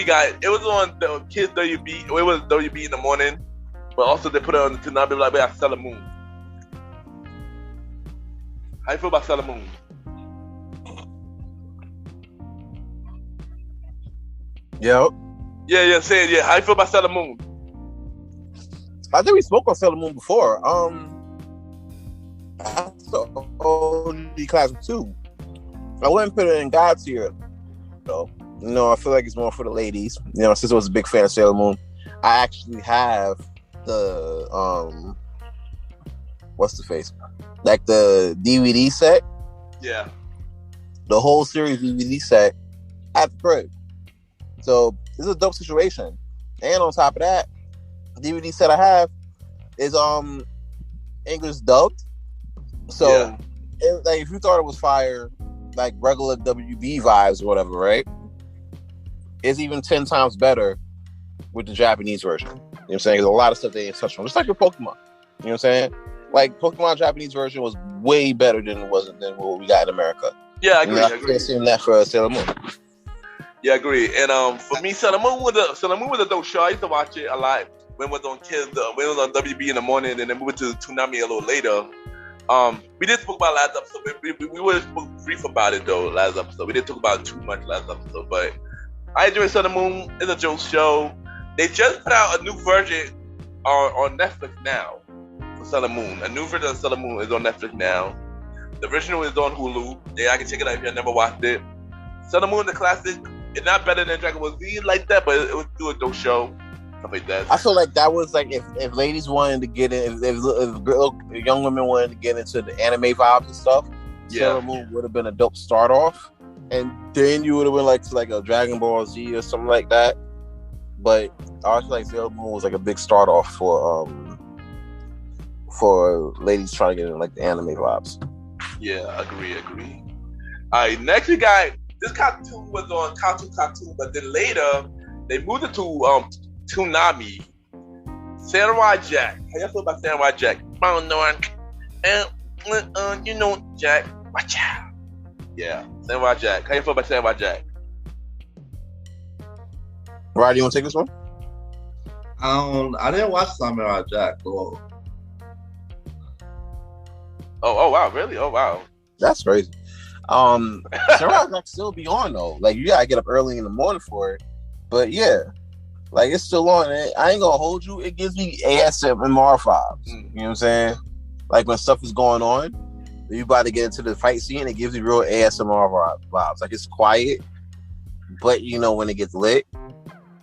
got. It was on the Kids WB. It was WB in the morning, but also they put it on the Toonami. Like we got Sailor Moon. How you feel about Sailor Moon? Yo. Yeah. How you feel about Sailor Moon? I think we spoke on Sailor Moon before. That's the OG classic too. I wouldn't put it in God tier though. You know, I feel like it's more for the ladies. You know, since I was a big fan of Sailor Moon, I actually have the what's the face? Like the DVD set. Yeah. The whole series DVD set at the crib. So this is a dope situation. And on top of that, the DVD set I have is English dubbed. So if you thought it was fire, like regular WB vibes or whatever, right? It's even 10 times better with the Japanese version. You know what I'm saying? There's a lot of stuff they ain't touched on. Just like your Pokemon. You know what I'm saying? Like Pokemon Japanese version was way better than what we got in America. Yeah, I agree. I can't see that for Sailor Moon. Yeah, I agree. And for me, Sailor Moon was a dope show. I used to watch it a lot when it was on when it was on WB in the morning, and then moved to Toonami a little later. We did talk about last episode. We were brief about it though last episode. We didn't talk about it too much last episode, but I enjoy Sailor Moon. It's a joke show. They just put out a new version on Netflix now for Sailor Moon. A new version of Sailor Moon is on Netflix now. The original is on Hulu. Yeah, I can check it out if you never watched it. Sailor Moon, the classic. It's not better than Dragon Ball Z like that, but it was still a dope show. Stuff like that. I feel like that was like if ladies wanted to get in, if young women wanted to get into the anime vibes and stuff, Sailor Moon would have been a dope start off, and then you would have been like a Dragon Ball Z or something like that. But I feel like Sailor Moon was like a big start off for ladies trying to get in like the anime vibes. Yeah, agree. All right, next we got this cartoon was on Cartoon, but then later they moved it to Toonami. Samurai Jack. How y'all feel about Samurai Jack? You know Jack. Watch out. Yeah, Samurai Jack. How you feel about Samurai Jack? Roddy, you want to take this one? I didn't watch Samurai Jack. Oh wow, really? Oh wow. That's crazy. Samurai Jack still be on though. Like you gotta get up early in the morning for it. But yeah, like it's still on. I ain't gonna hold you. It gives me ASMR vibes. You know what I'm saying? Like when stuff is going on, you about to get into the fight scene, it gives you real ASMR vibes. Like it's quiet, but you know when it gets lit.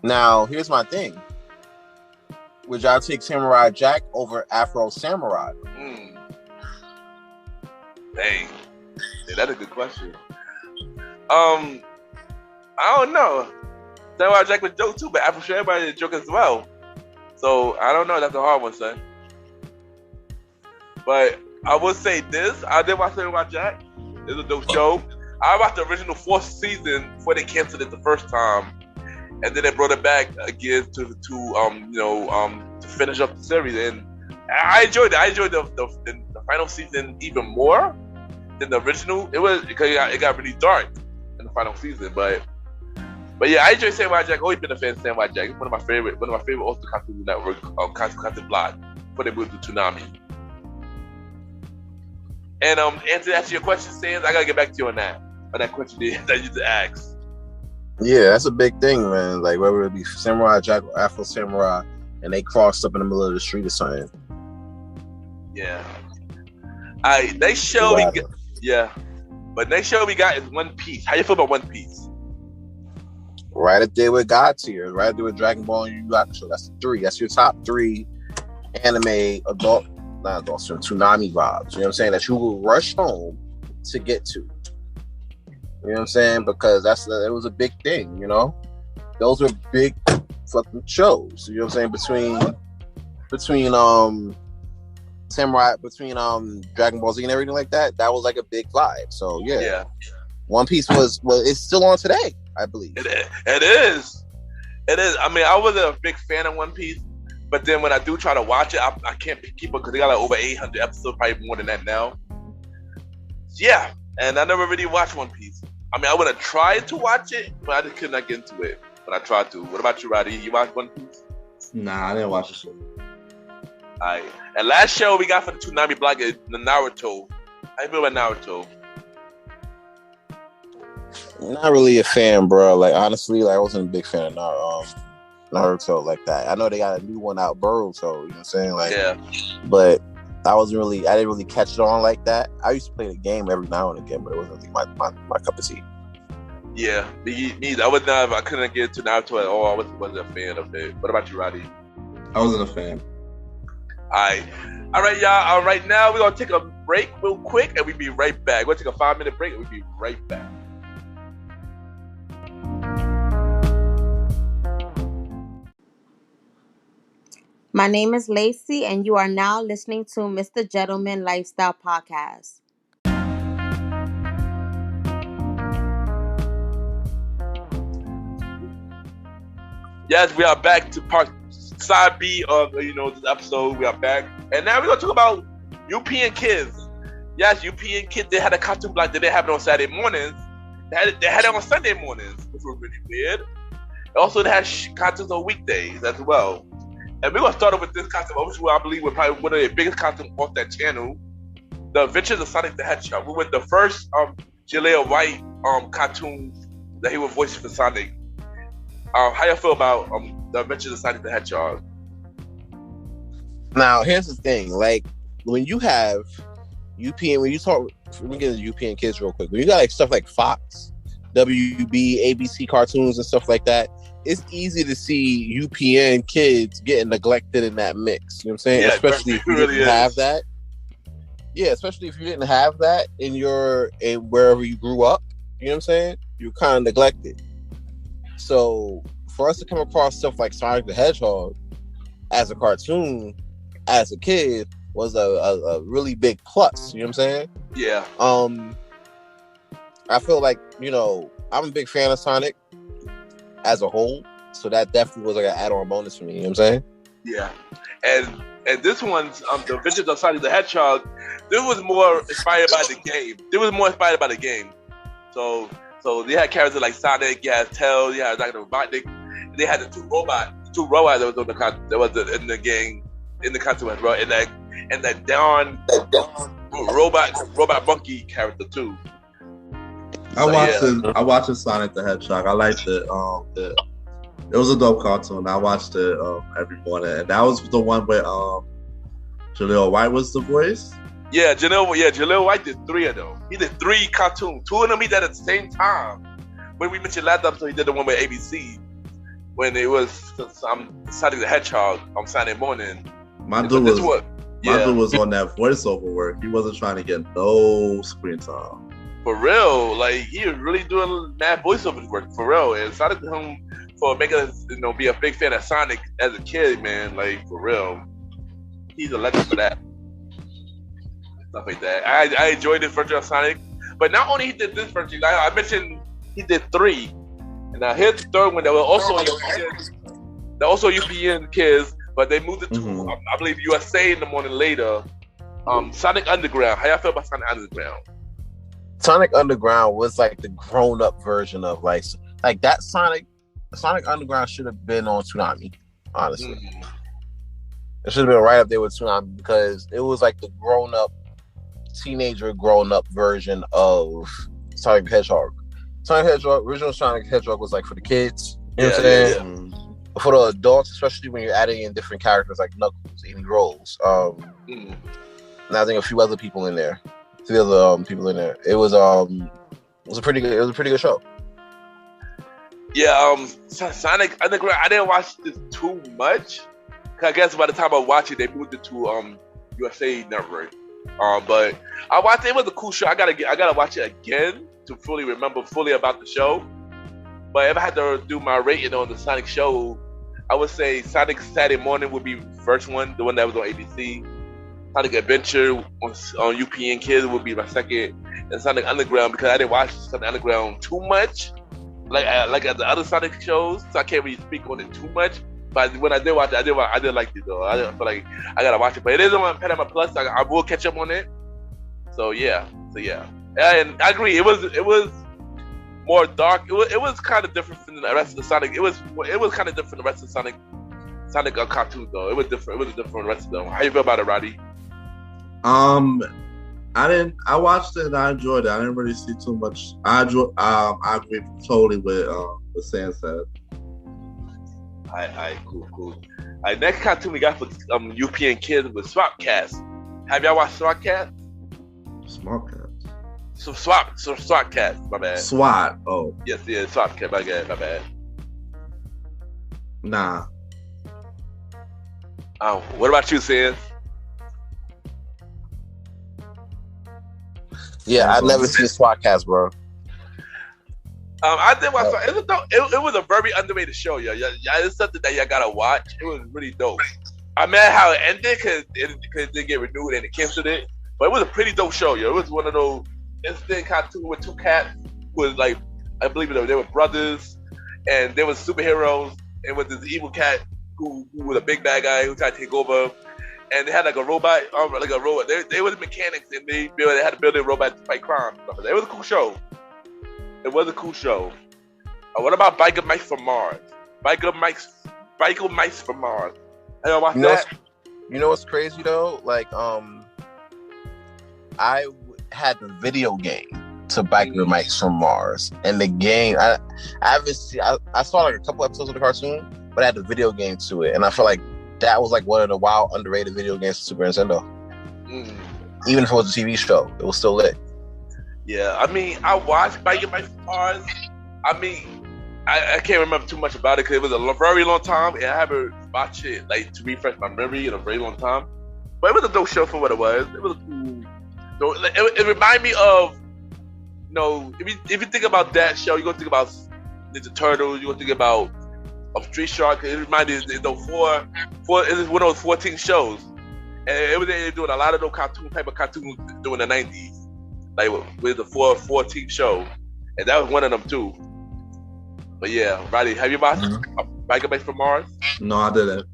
Now here's my thing. Would y'all take Samurai Jack over Afro Samurai? Dang. Yeah, that's a good question. I don't know. Samurai Jack was a joke too, but Afro Samurai is a joke as well. So I don't know. That's a hard one, son. But I will say this. I did watch Samurai Jack. It's a dope show. I watched the original 4th season before they canceled it the first time. And then they brought it back again to finish up the series. And I enjoyed it. I enjoyed the final season even more than the original. It was because it got really dark in the final season. But yeah, I enjoy Samurai Jack. Always been a fan of Samurai Jack. It's one of my favorite also Cartoon Network, Cartoon Block before they moved to Toonami. And to answer your question, Sans, I gotta get back to you on that question that you just asked. Yeah, that's a big thing, man. Like whether it be Samurai Jack or Afro Samurai, and they crossed up in the middle of the street or something. Yeah. Next show we got is One Piece. How you feel about One Piece? Right up there with God Tier, right up there with Dragon Ball and Yu Yu Hakusho. That's the 3. That's your top 3 anime Toonami vibes. You know what I'm saying? That you will rush home to get to. You know what I'm saying? Because it was a big thing, you know? Those were big fucking shows. You know what I'm saying? Between Dragon Ball Z and everything like that, that was like a big vibe. So yeah. One Piece it's still on today, I believe. It is. I mean, I wasn't a big fan of One Piece, but then when I do try to watch it, I can't keep up because they got like over 800 episodes, probably more than that now. Yeah, and I never really watched One Piece. I mean, I would have tried to watch it, but I just could not get into it. But I tried to. What about you, Roddy? You watched One Piece? Nah, I didn't watch the show. Alright. And last show we got for the Toonami block is the Naruto. How you feel about Naruto? Not really a fan, bro. Like honestly, I wasn't a big fan of Naruto like that. I know they got a new one out, Boruto. You know what I'm saying? Like, yeah. But I didn't really catch it on like that. I used to play the game every now and again, but it wasn't really my cup of tea. Yeah, me neither. I couldn't get into Naruto at all. I wasn't a fan of it. What about you, Roddy? I wasn't a fan. All right, y'all. All right, now we're gonna take a break real quick, and we'll be right back. We're gonna take a 5-minute break, and we'll be right back. My name is Lacey, and you are now listening to MrGentleman Lifestyle Podcast. Yes, we are back to part side B of this episode. We are back, and now we're gonna talk about UPN Kids. Yes, UPN Kids. They had a cartoon block. They didn't have it on Saturday mornings. They had it on Sunday mornings, which was really weird. Also, they had cartoons on weekdays as well. And we're gonna start off with this cartoon, which I believe was probably one of the biggest cartoons off that channel, The Adventures of Sonic the Hedgehog. We were the first Jaleel White cartoon that he was voicing for Sonic. How you feel about The Adventures of Sonic the Hedgehog? Now, here's the thing. Like, when you have UPN, let me get into UPN Kids real quick. When you got like stuff like Fox, WB, ABC cartoons and stuff like that, it's easy to see UPN Kids getting neglected in that mix. You know what I'm saying? Yeah, especially if you didn't have that. Yeah, especially if you didn't have that in wherever you grew up. You know what I'm saying? You're kind of neglected. So for us to come across stuff like Sonic the Hedgehog as a cartoon, as a kid, was a really big plus. You know what I'm saying? Yeah. I feel like, I'm a big fan of Sonic as a whole, so that definitely was like an add-on bonus for me. You know what I'm saying? Yeah. And this one's the Adventures of Sonic the Hedgehog. There was more inspired by the game. So they had characters like Sonic, you had Tails, you had Dr. Robotnik. They had the two robots that was on in the game, in the cartoon as well, and that Don robot monkey character too. I watched the Sonic the Hedgehog. I liked it. It was a dope cartoon. I watched it every morning, and that was the one where Jaleel White was the voice. Yeah, Jaleel White did 3 of them. He did 3 cartoons. 2 of them he did at the same time. When we mentioned last episode, he did the one with ABC when it was Sonic the Hedgehog on Saturday morning. My dude was on that voiceover work. He wasn't trying to get no screen time. For real, like he was really doing mad voiceover work for real. And shout out to him for making us, be a big fan of Sonic as a kid, man. Like for real, he's a legend for that. Stuff like that. I enjoyed this version of Sonic, but not only he did this version, I mentioned he did 3, and now here's the 3rd one that was also UPN kids, but they moved it to I believe USA in the morning later. Sonic Underground. How y'all feel about Sonic Underground? Sonic Underground was like the grown-up version of like that Sonic Underground should have been on Toonami, honestly. It should have been right up there with Toonami because it was like the grown-up version of Sonic the Hedgehog. Original Sonic the Hedgehog was like for the kids. You know what I'm saying? Yeah. For the adults, especially when you're adding in different characters like Knuckles, Amy Rose, and I think a few other people in there. It was a pretty good show. Yeah, Sonic Underground. I didn't watch this too much. I guess by the time I watched it, they moved it to USA Network. But I watched it. It was a cool show. I gotta watch it again to fully remember about the show. But if I had to do my rating on the Sonic show, I would say Sonic Saturday Morning would be the first one, the one that was on ABC. Sonic Adventure on UPN Kids would be my second, and Sonic Underground because I didn't watch Sonic Underground too much, like at the other Sonic shows, so I can't really speak on it too much. But when I did watch it, I did like it though. I didn't feel like I gotta watch it, but it is on Paramount Plus. I will catch up on it. So yeah, and I agree. It was more dark. It was kind of different from the rest of the Sonic. It was kind of different from the rest of the Sonic cartoon though. It was different. It was different from the rest of them. How you feel about it, Roddy? I watched it and I enjoyed it. I didn't really see too much. I agree totally with Sam said. Alright, cool. Alright, next cartoon we got for UPN Kids was Swapcast. Have y'all watched Swapcast? Swapcast. Swapcast, my bad. SWAT. Oh. Yes, Swapcast, my bad. Nah. What about you, Sam? Yeah, I've never seen Swapcast, bro. I did watch it was a very underrated show, yo. Yeah, it's something that y'all gotta watch. It was really dope. I'm mad how it ended because it didn't get renewed and it canceled it. But it was a pretty dope show, yo. It was one of those instant cartoons with 2 cats who was like, I believe they were brothers and they were superheroes, and with this evil cat who was a big bad guy who tried to take over. And they had like a robot. They were the mechanics, and they had to build a robot to fight crime. It was a cool show. What about Biker Mice from Mars? Biker Mice from Mars. Have y'all watched that? You know what's crazy though? Like, I had the video game to Biker Mice from Mars, and the game I haven't seen. I saw like a couple episodes of the cartoon, but I had the video game to it, and I feel like that was like one of the wild underrated video games for Super Nintendo. Even if it was a TV show, it was still lit. Yeah, I mean, I watched Biker Mice from Mars. I mean, I can't remember too much about it because it was a very long time, and I haven't watched it like to refresh my memory in a very long time. But it was a dope show for what it was. It was cool. It reminded me of, if you think about that show, you're gonna think about Ninja Turtles. You're gonna think about Street Shark. It reminded me, four. It is one of those 14 shows, And it was they doing a lot of those type of cartoons during the 90s, like with the 4-team show, and that was one of them too. But yeah, Roddy, have you watched Michael Bay from Mars? No, I didn't.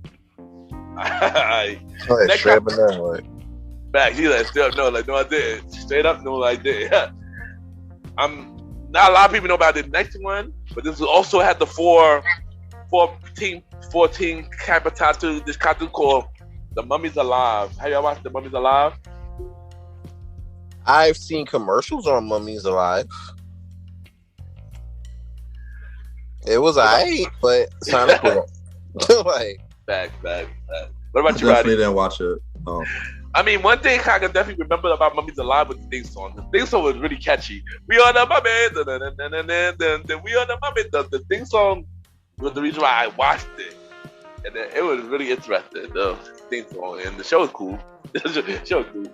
Next straight up and down, like. Back, he like straight up no, like no, I didn't. Straight up no, I didn't. Not a lot of people know about the next one, but this also had the 4-team type of tattoo. This cartoon called The Mummy's Alive. Have y'all watched The Mummy's Alive? I've seen commercials on Mummy's Alive. It was alright, but it's kind of cool. Like, back. What about you, Roddy? Definitely didn't watch it. I mean, one thing I can definitely remember about Mummy's Alive was the theme song. The theme song was really catchy. We are the mummy, we are the mummy. The theme song was the reason why I watched it, and it was really interesting. The theme song and the show was cool. The show was cool.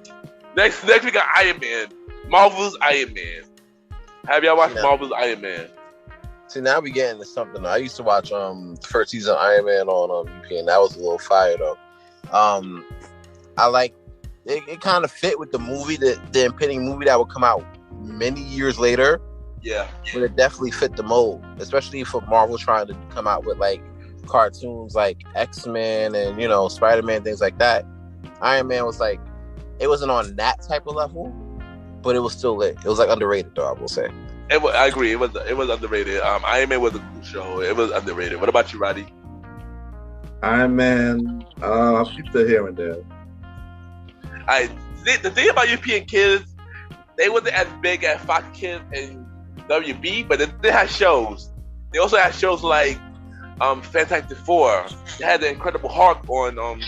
Next we got Iron Man. Marvel's Iron Man. Have y'all watched Marvel's Iron Man? See, now we getting into something. I used to watch the first season of Iron Man on UPN. That was a little fire though. I like it kind of fit with the movie, the impending movie that would come out many years later. Yeah. But it definitely fit the mold, especially for Marvel trying to come out with like cartoons like X-Men and, you know, Spider-Man, things like that. Iron Man was like, it wasn't on that type of level, but it was still lit. It was like underrated though, I will say. I agree. It was underrated. Iron Man was a cool show. It was underrated. What about you, Roddy? Iron Man, I peeped it here and there. The thing about European kids, they wasn't as big as Fox Kids and WB, but they had shows. They also had shows like Fantastic Four. They had the Incredible Hulk on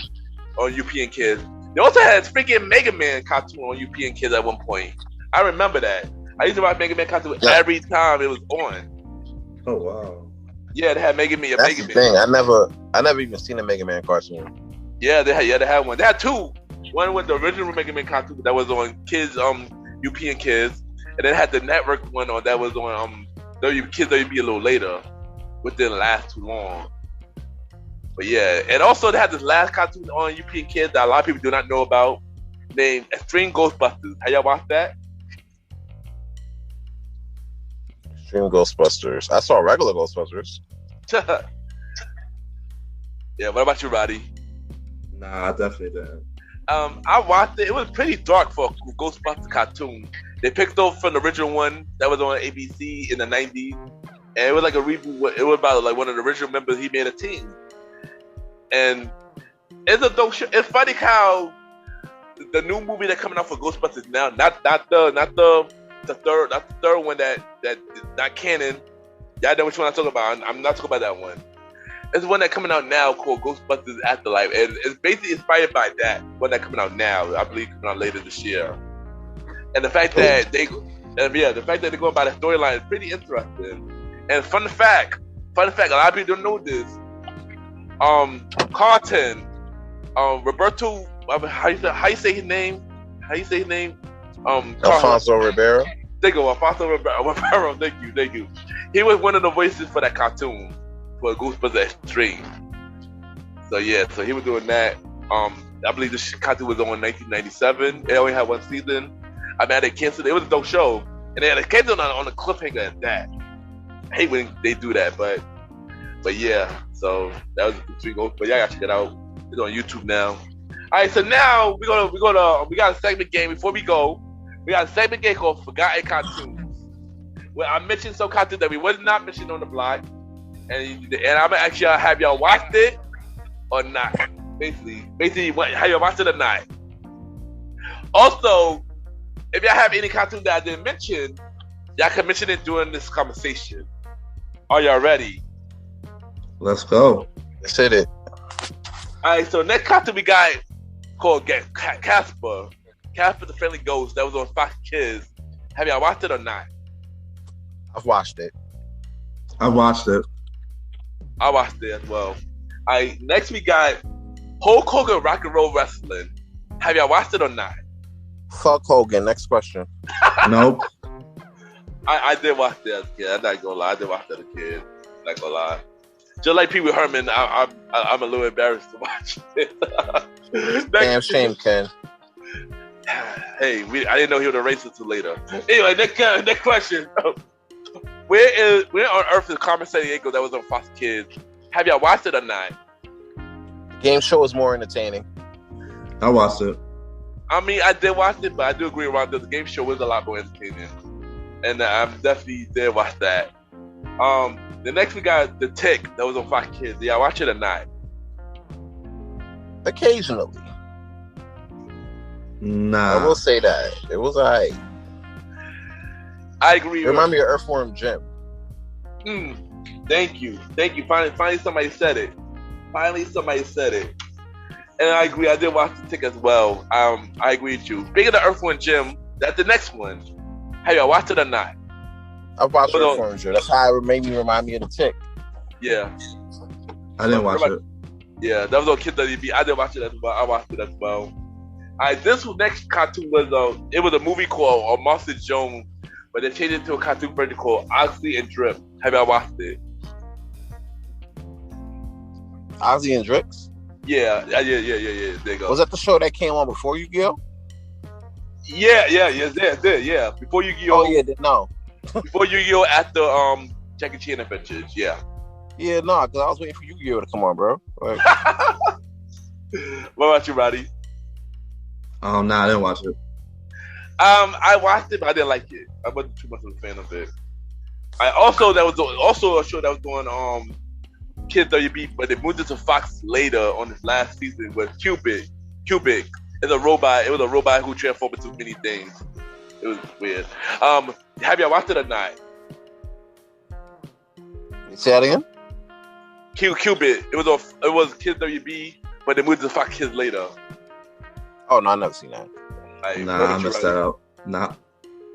European Kids. They also had a freaking Mega Man cartoon on European Kids at one point. I remember that. I used to watch Mega Man cartoon every time it was on. Oh wow! Yeah, they had Mega Man. That's the thing. I never even seen a Mega Man cartoon. Yeah, they had one. They had two. One was the original Mega Man cartoon that was on Kids, European Kids, and then had the network one on that was on Kids WB a little later, which didn't last too long. But yeah, and also they had this last cartoon on European Kids that a lot of people do not know about, named Extreme Ghostbusters. Have y'all watched that? Extreme Ghostbusters. I saw regular Ghostbusters. Yeah, what about you, Roddy? Nah, I definitely didn't. I watched it. It was pretty dark for a Ghostbusters cartoon. They picked up from the original one that was on ABC in the 90s, and it was like a reboot. It was about like one of the original members. He made a team, and it's a dope show. It's funny how the new movie that's coming out for Ghostbusters now, not the third one that is not canon. Y'all know which one I'm talking about. I'm not talking about that one. It's one that's coming out now called Ghostbusters Afterlife, and it's basically inspired by that one that's coming out now. I believe coming out later this year. And the fact that they're going by the storyline is pretty interesting. And fun fact, a lot of people don't know this. Carlton, Roberto, how you say his name? Alfonso Ribeiro. There you go, Alfonso Ribeiro. Thank you. He was one of the voices for that cartoon for Ghostbusters Extreme. So yeah, he was doing that. I believe this cartoon was on 1997. It only had one season. I mean, they canceled it. It was a dope show, and they had a canceled on a cliffhanger at that. I hate when they do that, but yeah. So that was Extreme Ghost. But y'all gotta check it out. It's on YouTube now. All right, so now we got a segment game. Before we go, we got a segment game called Forgotten Cartoons, where I mentioned some cartoons that we was not mentioned on the blog, and I'm gonna ask y'all, have y'all watched it or not? Basically, have y'all watched it or not? Also, if y'all have any cartoon that I didn't mention, y'all can mention it during this conversation. Are y'all ready? Let's go. Let's hit it. Alright, so next cartoon we got called Casper. Casper the Friendly Ghost that was on Fox Kids. Have y'all watched it or not? I've watched it. I watched it. I watched it as well. Alright, next we got Hulk Hogan Rock and Roll Wrestling. Have y'all watched it or not? Fuck Hogan. Next question. Nope. I did watch that as a kid. I'm not gonna lie. I did watch that as a kid. I'm not gonna lie. Just like Pee Wee Herman, I'm a little embarrassed to watch it. Damn shame, Ken. Hey, I didn't know he was a racist until later. Anyway, next question. Where on earth is Carmen Sandiego that was on Fox Kids? Have y'all watched it or not? The game show is more entertaining. I watched it. I mean, I did watch it, but I do agree around the game show is a lot more entertaining. And I'm definitely did watch that. The next we got The Tick that was on Fox Kids. Did y'all watch it or not? Occasionally. Nah. I will say that. It was alright. I agree. Remind me of Earthworm Jim. Thank you. Finally somebody said it. And I agree. I did watch The Tick as well. I agree with you. Speaking of Earthworm Jim, that's the next one. Have y'all watched it or not? I've watched Earthworm Jim. That's how it made me remind me of The Tick. Yeah. I didn't watch it. Yeah, that was on Kid WB. I did watch it as well. I watched it as well. Alright, this next cartoon was it was a movie called Monster Jones, but they changed it to a cartoon version called Oxley and Drip. Have y'all watched it? Ozzy and Drix? Yeah. There you go. Was that the show that came on before Yu-Gi-Oh? Yeah. Before Yu-Gi-Oh. Oh yeah, no. Before Yu-Gi-Oh, after Jackie Chan Adventures. Yeah. Yeah, no, because I was waiting for Yu-Gi-Oh to come on, bro. Like, what about you, Roddy? Nah, I didn't watch it. I watched it, but I didn't like it. I wasn't too much of a fan of it. That was also a show that was going Kids WB, but they moved it to Fox later on this last season with Cubic. Cubic is a robot. It was a robot who transformed into many things. It was weird. Have y'all watched it or not? say that again? Cubic. It was Kids WB, but they moved to Fox Kids later. Oh no, I've never seen that. I missed that out. Nah.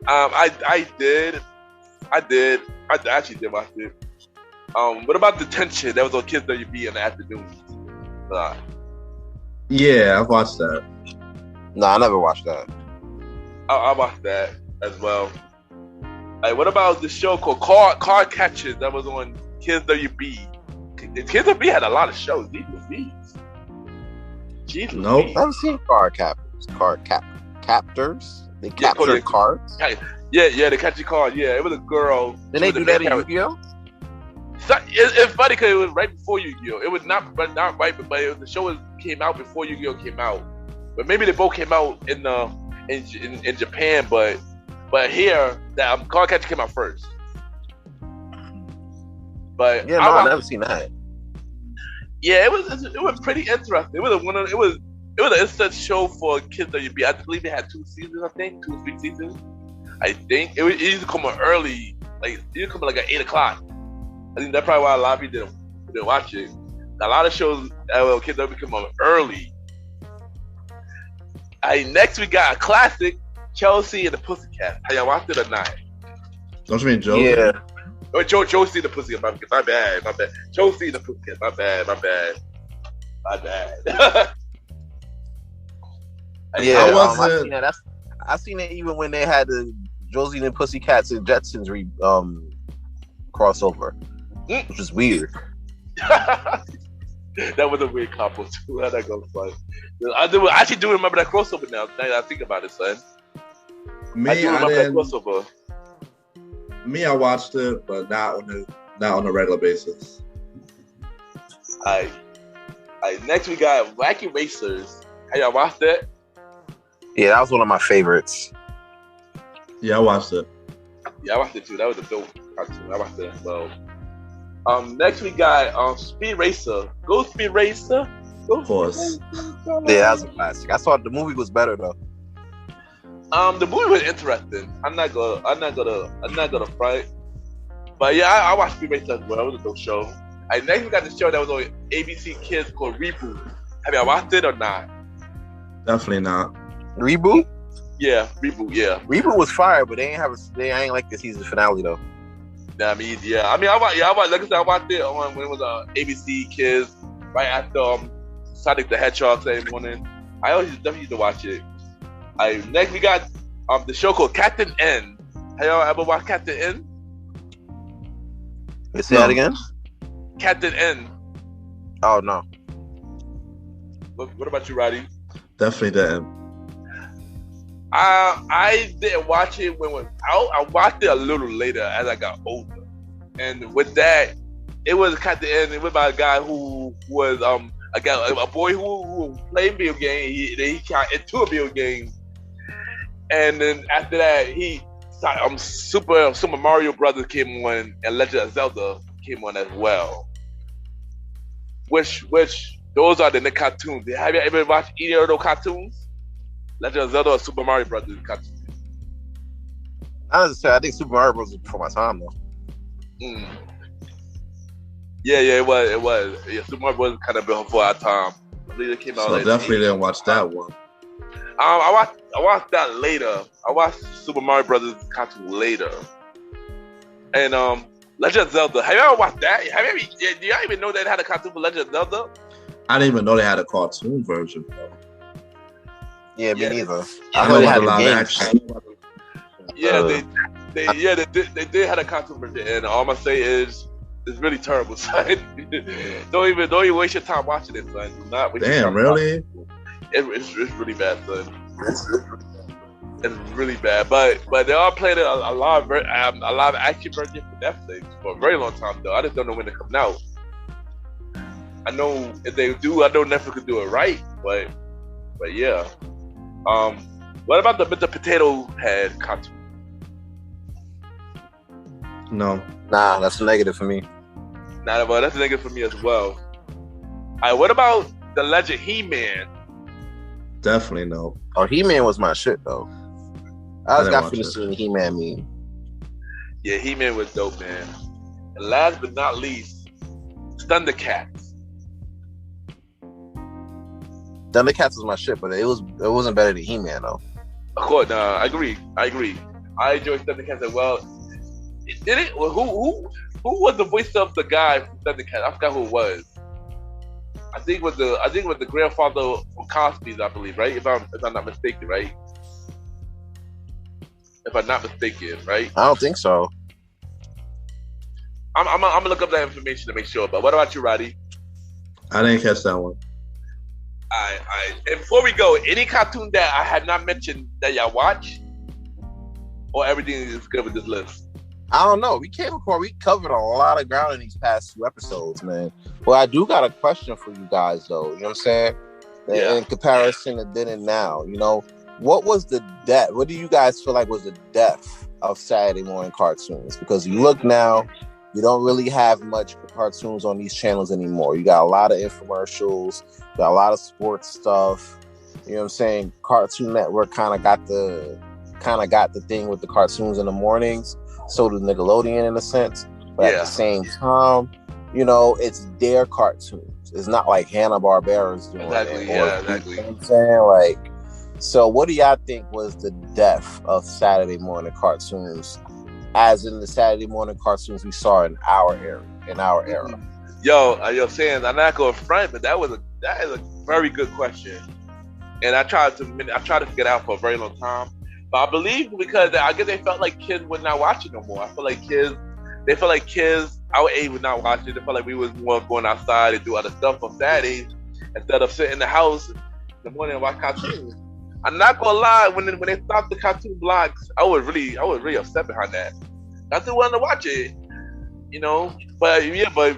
I actually did watch it. What about Detention? That was on Kids WB in the afternoons. Yeah, I've watched that. No, I never watched that. I watched that as well. Like, what about the show called Card Catchers that was on Kids WB? Kids WB had a lot of shows. Jeez, nope. I've seen captors. Captors. They capture cards. Yeah, they catch your card. Yeah, it was a girl. Did they do that in Yu-Gi-Oh? It's funny because it was right before Yu-Gi-Oh. It was not right, but the show came out before Yu-Gi-Oh came out. But maybe they both came out in Japan, but here that Card Catcher came out first. But yeah, I've never seen that. Yeah, it was pretty interesting. It was an instant show for Kids WB. I believe it had 2 seasons. I think 2 or 3 seasons. I think it used to come on early, like it used to come at like at 8 o'clock. I think that's probably why a lot of people didn't watch it. A lot of shows Kids WB come on early. Next we got a classic, Chelsea and the Pussycat. Have y'all watched it or not? Don't you mean Joe? Yeah. Oh, Josie and the Pussycat. My bad. Josie and the Pussycat. My bad. Yeah, I seen that. I seen it even when they had the Josie and the Pussycats and Jetsons crossover, which is weird. That was a weird combo too. How'd that go, son? I actually do remember that crossover now. Now that I think about it, son. I remember that crossover. I watched it, but not on a regular basis. Next we got Wacky Racers. Have y'all watched that? Yeah, that was one of my favorites. Yeah, I watched it. Yeah, I watched it too. That was a dope cartoon. I watched it as well. Next we got Speed Racer. Go Speed Racer. Of course. Yeah, that was a classic. I saw the movie was better though. The movie was interesting. I'm not gonna fight. But yeah, I watched Speed Racer as well. It was a dope show. Next we got the show that was on ABC Kids called Reboot. Have y'all watched it or not? Definitely not. Reboot? Yeah, Reboot. Yeah, Reboot was fire, but they ain't like the season finale though. I watched. Like I said, I watched it on when it was ABC Kids right after Sonic the Hedgehog Saturday morning. I always definitely used to watch it. Next we got the show called Captain N. Have y'all ever watched Captain N? Say that again? Captain N. Oh no. What about you, Roddy? Definitely didn't. I didn't watch it when it was out. I watched it a little later as I got older, and with that, it was kind of the end. It was about a guy who was a boy who played video game. He got into a video game, and then after that, Super Mario Brothers came on, and Legend of Zelda came on as well. Which those are the cartoons. Have you ever watched either of those cartoons? Legend of Zelda or Super Mario Brothers cartoons? Honestly, I think Super Mario Bros. Was before my time though. Yeah, it was. Yeah, Super Mario Bros. Kind of before our time. I believe it came out. So definitely didn't watch that one. I watched that later. I watched Super Mario Brothers cartoon later. And Legend of Zelda. Have you ever watched that? Do y'all even know they had a cartoon for Legend of Zelda? I didn't even know they had a cartoon version. Yeah, me neither. I know about the live action. Yeah, they did have a cartoon version, and all I'm gonna say is it's really terrible, son. don't even waste your time watching it, son. Do not waste your time. Really? It's really bad, son. It's really bad, but they are playing a live action version for Netflix for a very long time though. I just don't know when they're coming out. I know if they do, I know Netflix could do it right, but yeah. What about the Mr. Potato Head cartoon? No. Nah, that's a negative for me. Nah, but that's a negative for me as well. Alright, what about the Legend He-Man? Definitely no. Oh, He-Man was my shit though. I just got finished seeing He-Man meme. Yeah, He-Man was dope, man. And last but not least, Thundercats. Thundercats was my shit, but it wasn't better than He-Man though. Of course, nah, I agree. I enjoyed Thundercats as well. Did it? Well, who was the voice of the guy from Thundercats? I forgot who it was. I think it was the grandfather from Cosby's, I believe, right? If I'm not mistaken, right? If I'm not mistaken, right? I don't think so. I'm gonna look up that information to make sure. But what about you, Roddy? I didn't catch that one. And before we go, any cartoon that I had not mentioned that y'all watch, or everything is good with this list? I don't know. We covered a lot of ground in these past 2 episodes, man. Well, I do got a question for you guys, though. You know what I'm saying? Yeah. In comparison to then and now, you know, what was the death? What do you guys feel like was the death of Saturday morning cartoons? Because you look now, you don't really have much cartoons on these channels anymore. You got a lot of infomercials, got a lot of sports stuff. You know what I'm saying? Cartoon Network kind of got the thing with the cartoons in the mornings. So did Nickelodeon in a sense. But at the same time, you know, it's their cartoons. It's not like Hanna-Barbera's doing exactly, it. Exactly. You know what I'm saying? Like, so what do y'all think was the death of Saturday morning cartoons? As in the Saturday morning cartoons we saw in our era. Yo, Sans, I'm not going front, but that is a very good question. And I tried to figure it out for a very long time. But I believe because I guess they felt like kids were not watching no more. I feel like kids our age was not watching. They felt like we was more going outside and do other stuff on Saturdays instead of sitting in the house in the morning and watch cartoons. I'm not gonna lie, when they stopped the cartoon blocks, I was really upset behind that. I still wanted to watch it, you know. But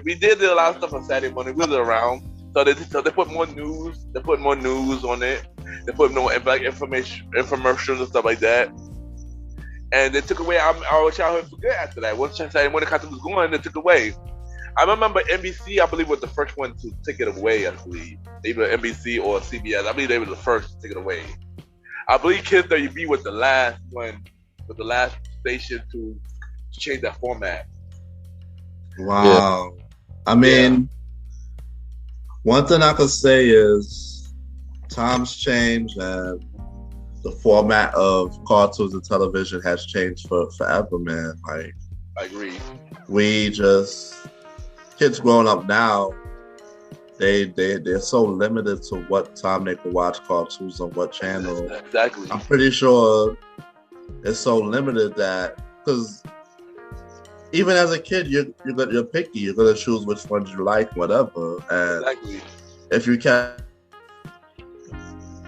we did a lot of stuff on Saturday morning. We was around, so they put more news. They put more news on it. They put more like infomercials and stuff like that. And they took away our childhood for good after that. Once Saturday morning cartoon was going, they took away. I remember NBC, I believe, was the first one to take it away. I believe either NBC or CBS. I believe they were the first to take it away. I believe Kids WB was the last one, was the last station to change that format. Wow. Yeah. I mean, one thing I could say is times change and the format of cartoons and television has changed forever, man. Like, I agree. Kids growing up now, they're so limited to what time they can watch cartoons on what channel. Exactly. I'm pretty sure it's so limited that, because even as a kid, you're picky. You're gonna choose which ones you like, whatever. And exactly. If you catch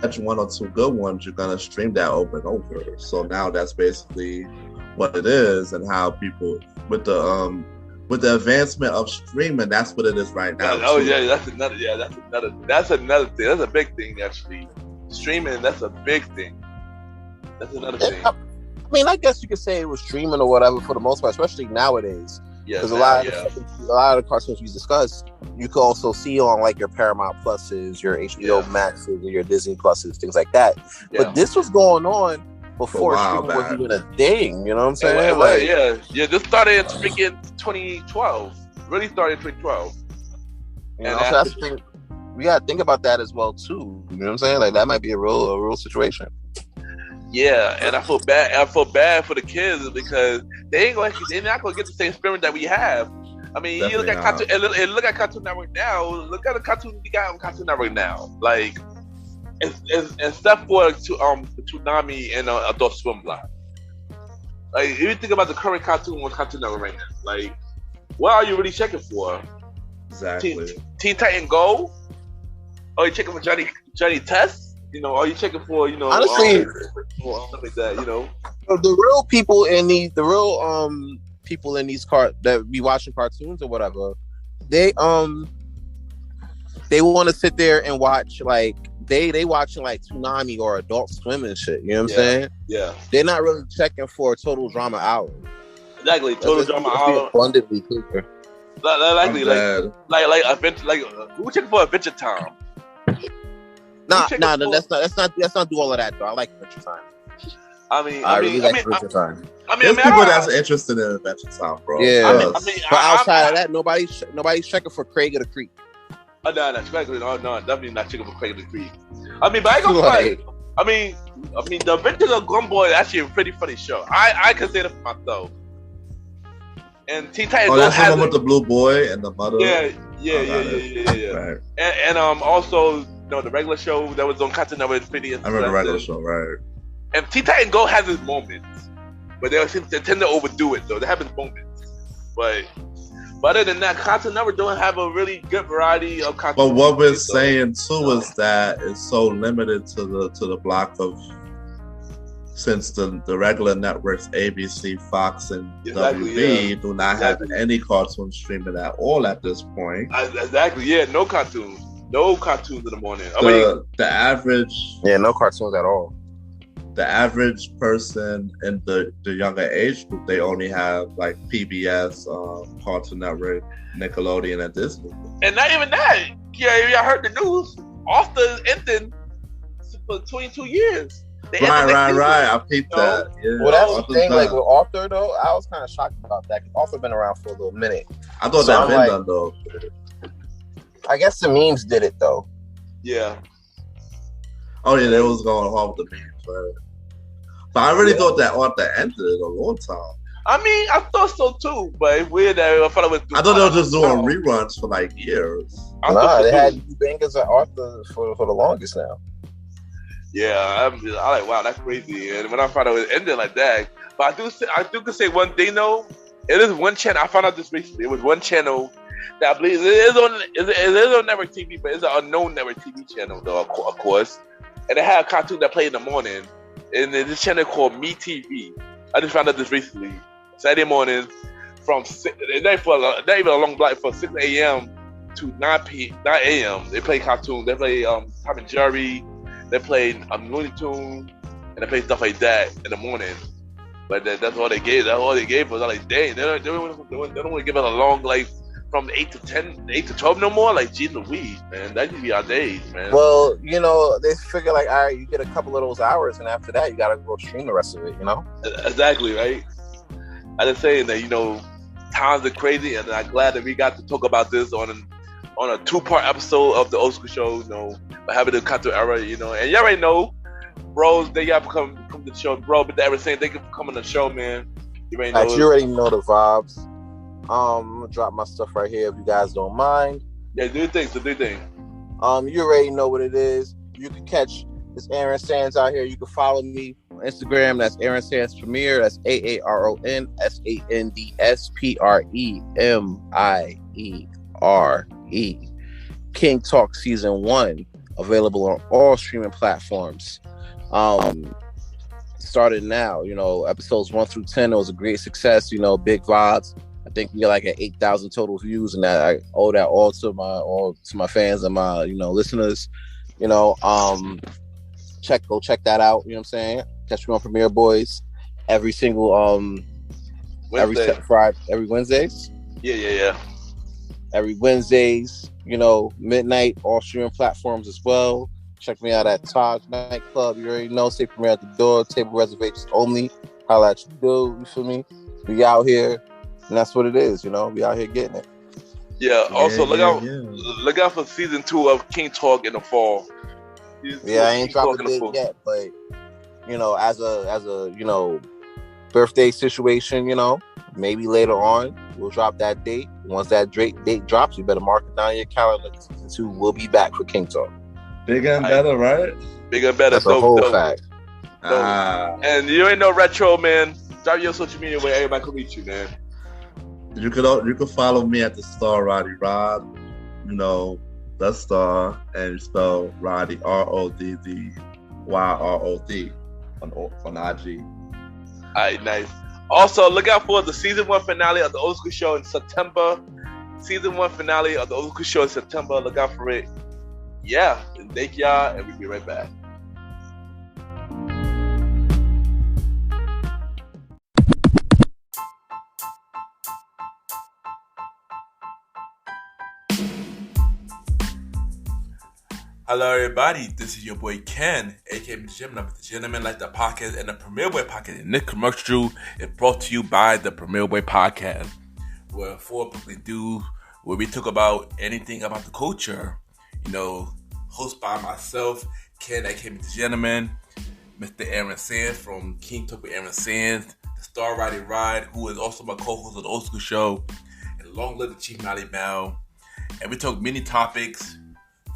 catch one or two good ones, you're gonna stream that over and over. So now that's basically what it is, and how people with the advancement of streaming, that's what it is right now. Oh yeah, that's another thing. That's a big thing actually. Streaming, that's a big thing. That's another thing. I mean, I guess you could say it was streaming or whatever for the most part, especially nowadays. Yeah, because a lot of the cartoons we discussed, you could also see on like your Paramount Pluses, your HBO Maxes, or your Disney Pluses, things like that. Yeah. But this was going on before streaming was even a thing. You know what I'm saying? This started in freaking 2012. Really started in 2012. You know, so that's the thing. We gotta think about that as well too. You know what I'm saying? Like that might be a real situation. Yeah, and I feel bad for the kids because they're not gonna get the same experience that we have. I mean, you look at Cartoon Network now. Look at the cartoon we got on Cartoon Network now. Like, except for Toonami and Adult Swim block. Like, if you think about the current cartoon on Cartoon Network right now, like, what are you really checking for? Exactly. Teen Titan Go? Are you checking for Johnny Test? You know, are you checking for, you know, honestly, stuff like that, you know? The real people in these, that be watching cartoons or whatever, they want to sit there and watch like they watching like Toonami or Adult Swim and shit. You know what I'm saying? Yeah. They're not really checking for a Total Drama Hour. Exactly, Total Drama Hour. Abundantly clear. Like who checking for Adventure Time? Nah. Let's not do all of that though. I like Adventure Time. I really like Adventure Time. There's people that's interested in Adventure Time, bro. Yeah. But outside of that, nobody's checking for Craig of the Creek. No, definitely not checking for Craig of the Creek. I mean, but I go fight. I mean, the Adventures of Gumball is actually a pretty funny show. I consider it for myself. And Teen Titans. Oh, that's the one with the blue boy and the mother. Yeah. Right. And also, you know, the regular show that was on Cartoon Network. I remember the regular show, right? And Teen Titans Go has its moments, but they tend to overdo it. Though they have its moments, but other than that, Cartoon Network don't have a really good variety of cartoons. But what we're saying too is that it's so limited to the block of. Since the regular networks, ABC, Fox, and WB do not have any cartoon streaming at all at this point. Exactly, yeah, no cartoons in the morning. The average, no cartoons at all. The average person in the younger age group, they only have like PBS, Cartoon Network, Nickelodeon, and Disney. And not even that. Yeah, y'all heard the news. Arthur ending for 22 years. Right. I peeped that. Yeah. Well, that's the thing. Like with Arthur, though, I was kind of shocked about that because Arthur been around for a little minute. I thought that been done though. I guess the memes did it though. Yeah. Oh yeah, they was going hard with the memes, right? But I really thought that Arthur ended a long time. I mean, I thought so too, but it's weird that I thought they were just doing reruns for like years. They had bangers of Arthur for the longest now. Yeah, I like, wow, that's crazy. And when I found out it ended like that, but I do can say one thing though. It is one channel. I found out this recently. It was one channel that I believe it is on network TV, but it's an unknown network TV channel though, of course. And it had a cartoon that played in the morning, and this channel called Me TV. I just found out this recently. Saturday morning, from 6, not even a long block, from 6 a.m. to 9 a.m. They play cartoons. They play Tom and Jerry. They played Looney Tunes, and they played stuff like that in the morning. But that's all they gave. That's all they gave us. I was like, dang, they don't want to give us a long, like, from 8 to 12 no more. Like, geez Louise, man. That used to be our days, man. Well, you know, they figure, like, all right, you get a couple of those hours, and after that, you got to go stream the rest of it, you know? Exactly, right? I just saying that, you know, times are crazy, and I'm glad that we got to talk about this on a 2-part episode of the Old School Show, you know, having the cartoon era, you know. And you already know, bros, they got to come to the show, bro. But they were saying they can come on the show, man. You already know the vibes. I'm gonna drop my stuff right here if you guys don't mind. Yeah, do your thing. You already know what it is. You can catch this Aaron Sands out here. You can follow me on Instagram. That's Aaron Sands Premier. That's AARONSANDSPREMIERE. King Talk Season 1. available on all streaming platforms. Started now, episodes 1 through 10. It was a great success, big vibes. I think we got like at 8,000 total views, and that I owe that all to my fans and my listeners. Go check that out. You know what I'm saying? Catch me on Premiere Boys every single Wednesday. every Wednesdays. Yeah. Every Wednesdays, midnight, all streaming platforms as well. Check me out at Taj Nightclub. You already know. Say Premiere at the door. Table reservations only. Holla at you, dude. You feel me? We out here, and that's what it is. We out here getting it. Yeah. Also, look out for season 2 of King Talk in the fall. I ain't dropped a date yet, but as a birthday situation, maybe later on we'll drop that date. Once that date drops, you better mark it down in your calendar. Season 2 will be back for King Talk. Bigger and better, right? Bigger and better. That's a whole fact. And you ain't no retro, man. Drop your social media where everybody can reach you, man. You could follow me at the Star Roddy Rod. The Star, and you spell Roddy RODDYROD on IG. Alright, nice. Also, look out for the season 1 finale of the Old School Show in September. Season 1 finale of the Old School Show in September. Look out for it. Yeah, thank y'all, and we'll be right back. Hello, everybody. This is your boy Ken, aka MrGentleman Liifestyle Podcast, and the Premiere Boy Podcast. And this commercial is brought to you by the Premiere Boy Podcast, where we talk about anything about the culture. Hosted by myself, Ken, aka MrGentleman, Mr. Aaron Sands from King Talk with Aaron Sands, the Star Roddy Rod, who is also my co-host of the Old School Show, and long live the Chief Mally Mel. And we talk many topics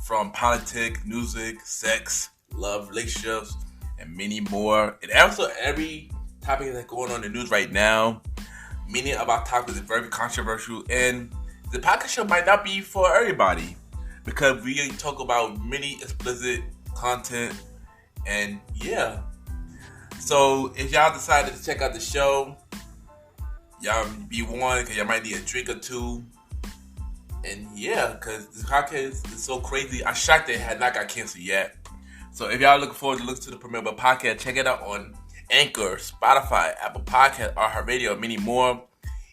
from politics, music, sex, love, relationships, and many more. And also every topic that's going on in the news right now. Many of our topics are very controversial, and the podcast show might not be for everybody because we talk about many explicit content. And yeah, so if y'all decided to check out the show, y'all be warned because y'all might need a drink or two. And yeah, because this podcast is so crazy. I'm shocked that it had not got canceled yet. So if y'all looking forward to listen to the Premiere Boy Podcast, check it out on Anchor, Spotify, Apple Podcast, iHeartRadio, and many more.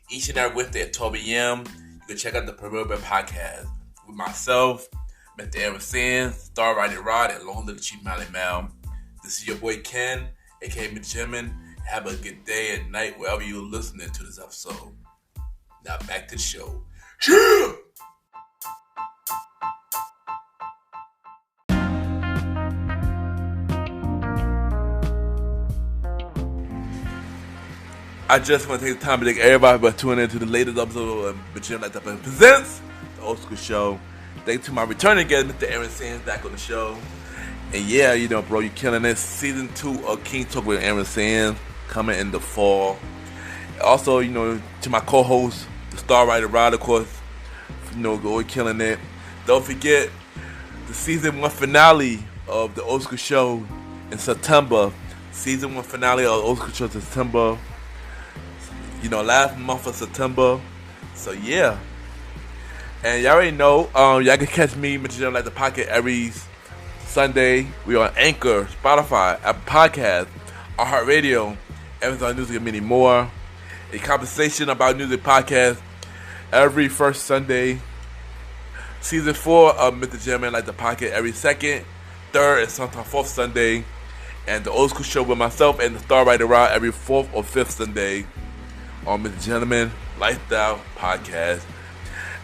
Each and every Wednesday at 12 a.m. You can check out the Premiere Boy Podcast with myself, Mr. Aaron Sands, Star Roddy Rod, and long live the Chief Mally Mel. This is your boy Ken, aka MrGentleman. Have a good day and night wherever you're listening to this episode. Now back to the show. Yeah! I just want to take the time to thank everybody for tuning in to the latest episode of MrGentleman Liifestyle Podcast presents the Old School Show. Thanks to my returning guest, Mr. Aaron Sands, back on the show. And yeah, bro, you're killing it. Season 2 of King Talk with Aaron Sands coming in the fall. Also, to my co-host, the Star Roddy Rod, of course, go killing it. Don't forget the season 1 finale of the Old School Show in September. Season 1 finale of the Old School Show in September. Last month of September. So yeah. And y'all already know, y'all can catch me, MrGentleman Liifestyle Podcast, every Sunday. We are on Anchor, Spotify, Apple Podcast, iHeartRadio, Amazon Music, and many more. A conversation about music podcast every first Sunday. Season 4 of MrGentleman Liifestyle Podcast every second, third, and sometimes fourth Sunday. And the Old School Show with myself and the Star Roddy Rod every fourth or fifth Sunday on MrGentleman Liifestyle Podcast.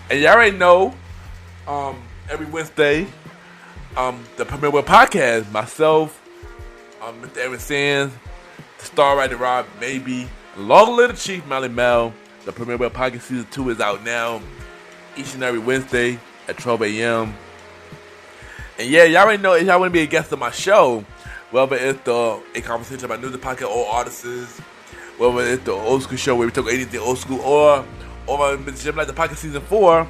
And y'all already know, every Wednesday, the Premiere Boy Podcast, myself, Mr. Aaron Sands, the Star Roddy Rod, maybe, long live the Chief Mally Mel. The Premiere Boy Podcast Season 2 is out now, each and every Wednesday at 12 a.m. And yeah, y'all already know if y'all want to be a guest on my show, whether it's a conversation about music podcast or artists, whether it's the Old School Show where we talk anything old school, or MrGentleman Liifestyle Podcast Season 4,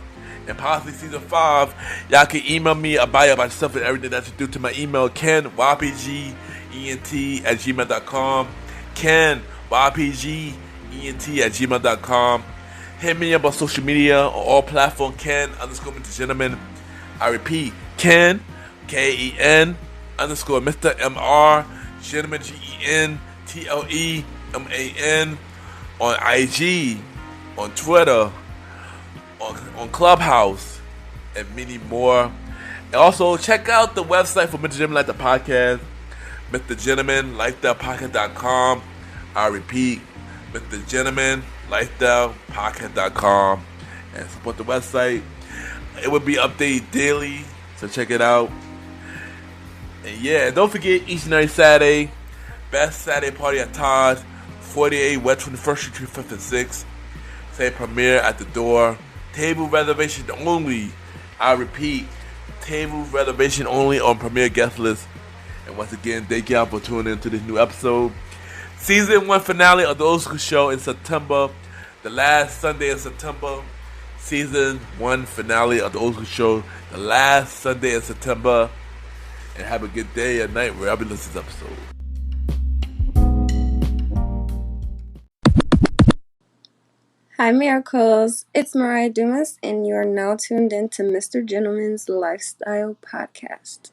and possibly season 5, y'all can email me a bio about yourself and everything that you do to my email, kenYPGENT@gmail.com. kenYPGENT@gmail.com. Hit me up on social media on all platforms, Ken_Mr. I repeat, Ken, Ken _Mr. MR, Gentleman, GENTLEMAN, on IG, on Twitter, on Clubhouse, and many more. And also, check out the website for Mr. Gentleman Life the Podcast, MrGentleman Liifestyle Podcast.com. I repeat, MrGentleman Liifstyle Podcast.com, and support the website. It will be updated daily, so check it out. And yeah, don't forget, each and every Saturday, best Saturday party at Taj, 48 West 21st Street, 5th and 6th. Say premiere at the door. Table reservation only. I repeat, table reservation only on premiere guest list. And once again, thank y'all for tuning into this new episode. Season 1 finale of the Old School Show in September. The last Sunday in September. Season 1 finale of the Old School Show. The last Sunday in September. And have a good day or night wherever you listen to this episode. Hi, miracles. It's Mariah Dumas, and you are now tuned in to Mr. Gentleman's Lifestyle Podcast.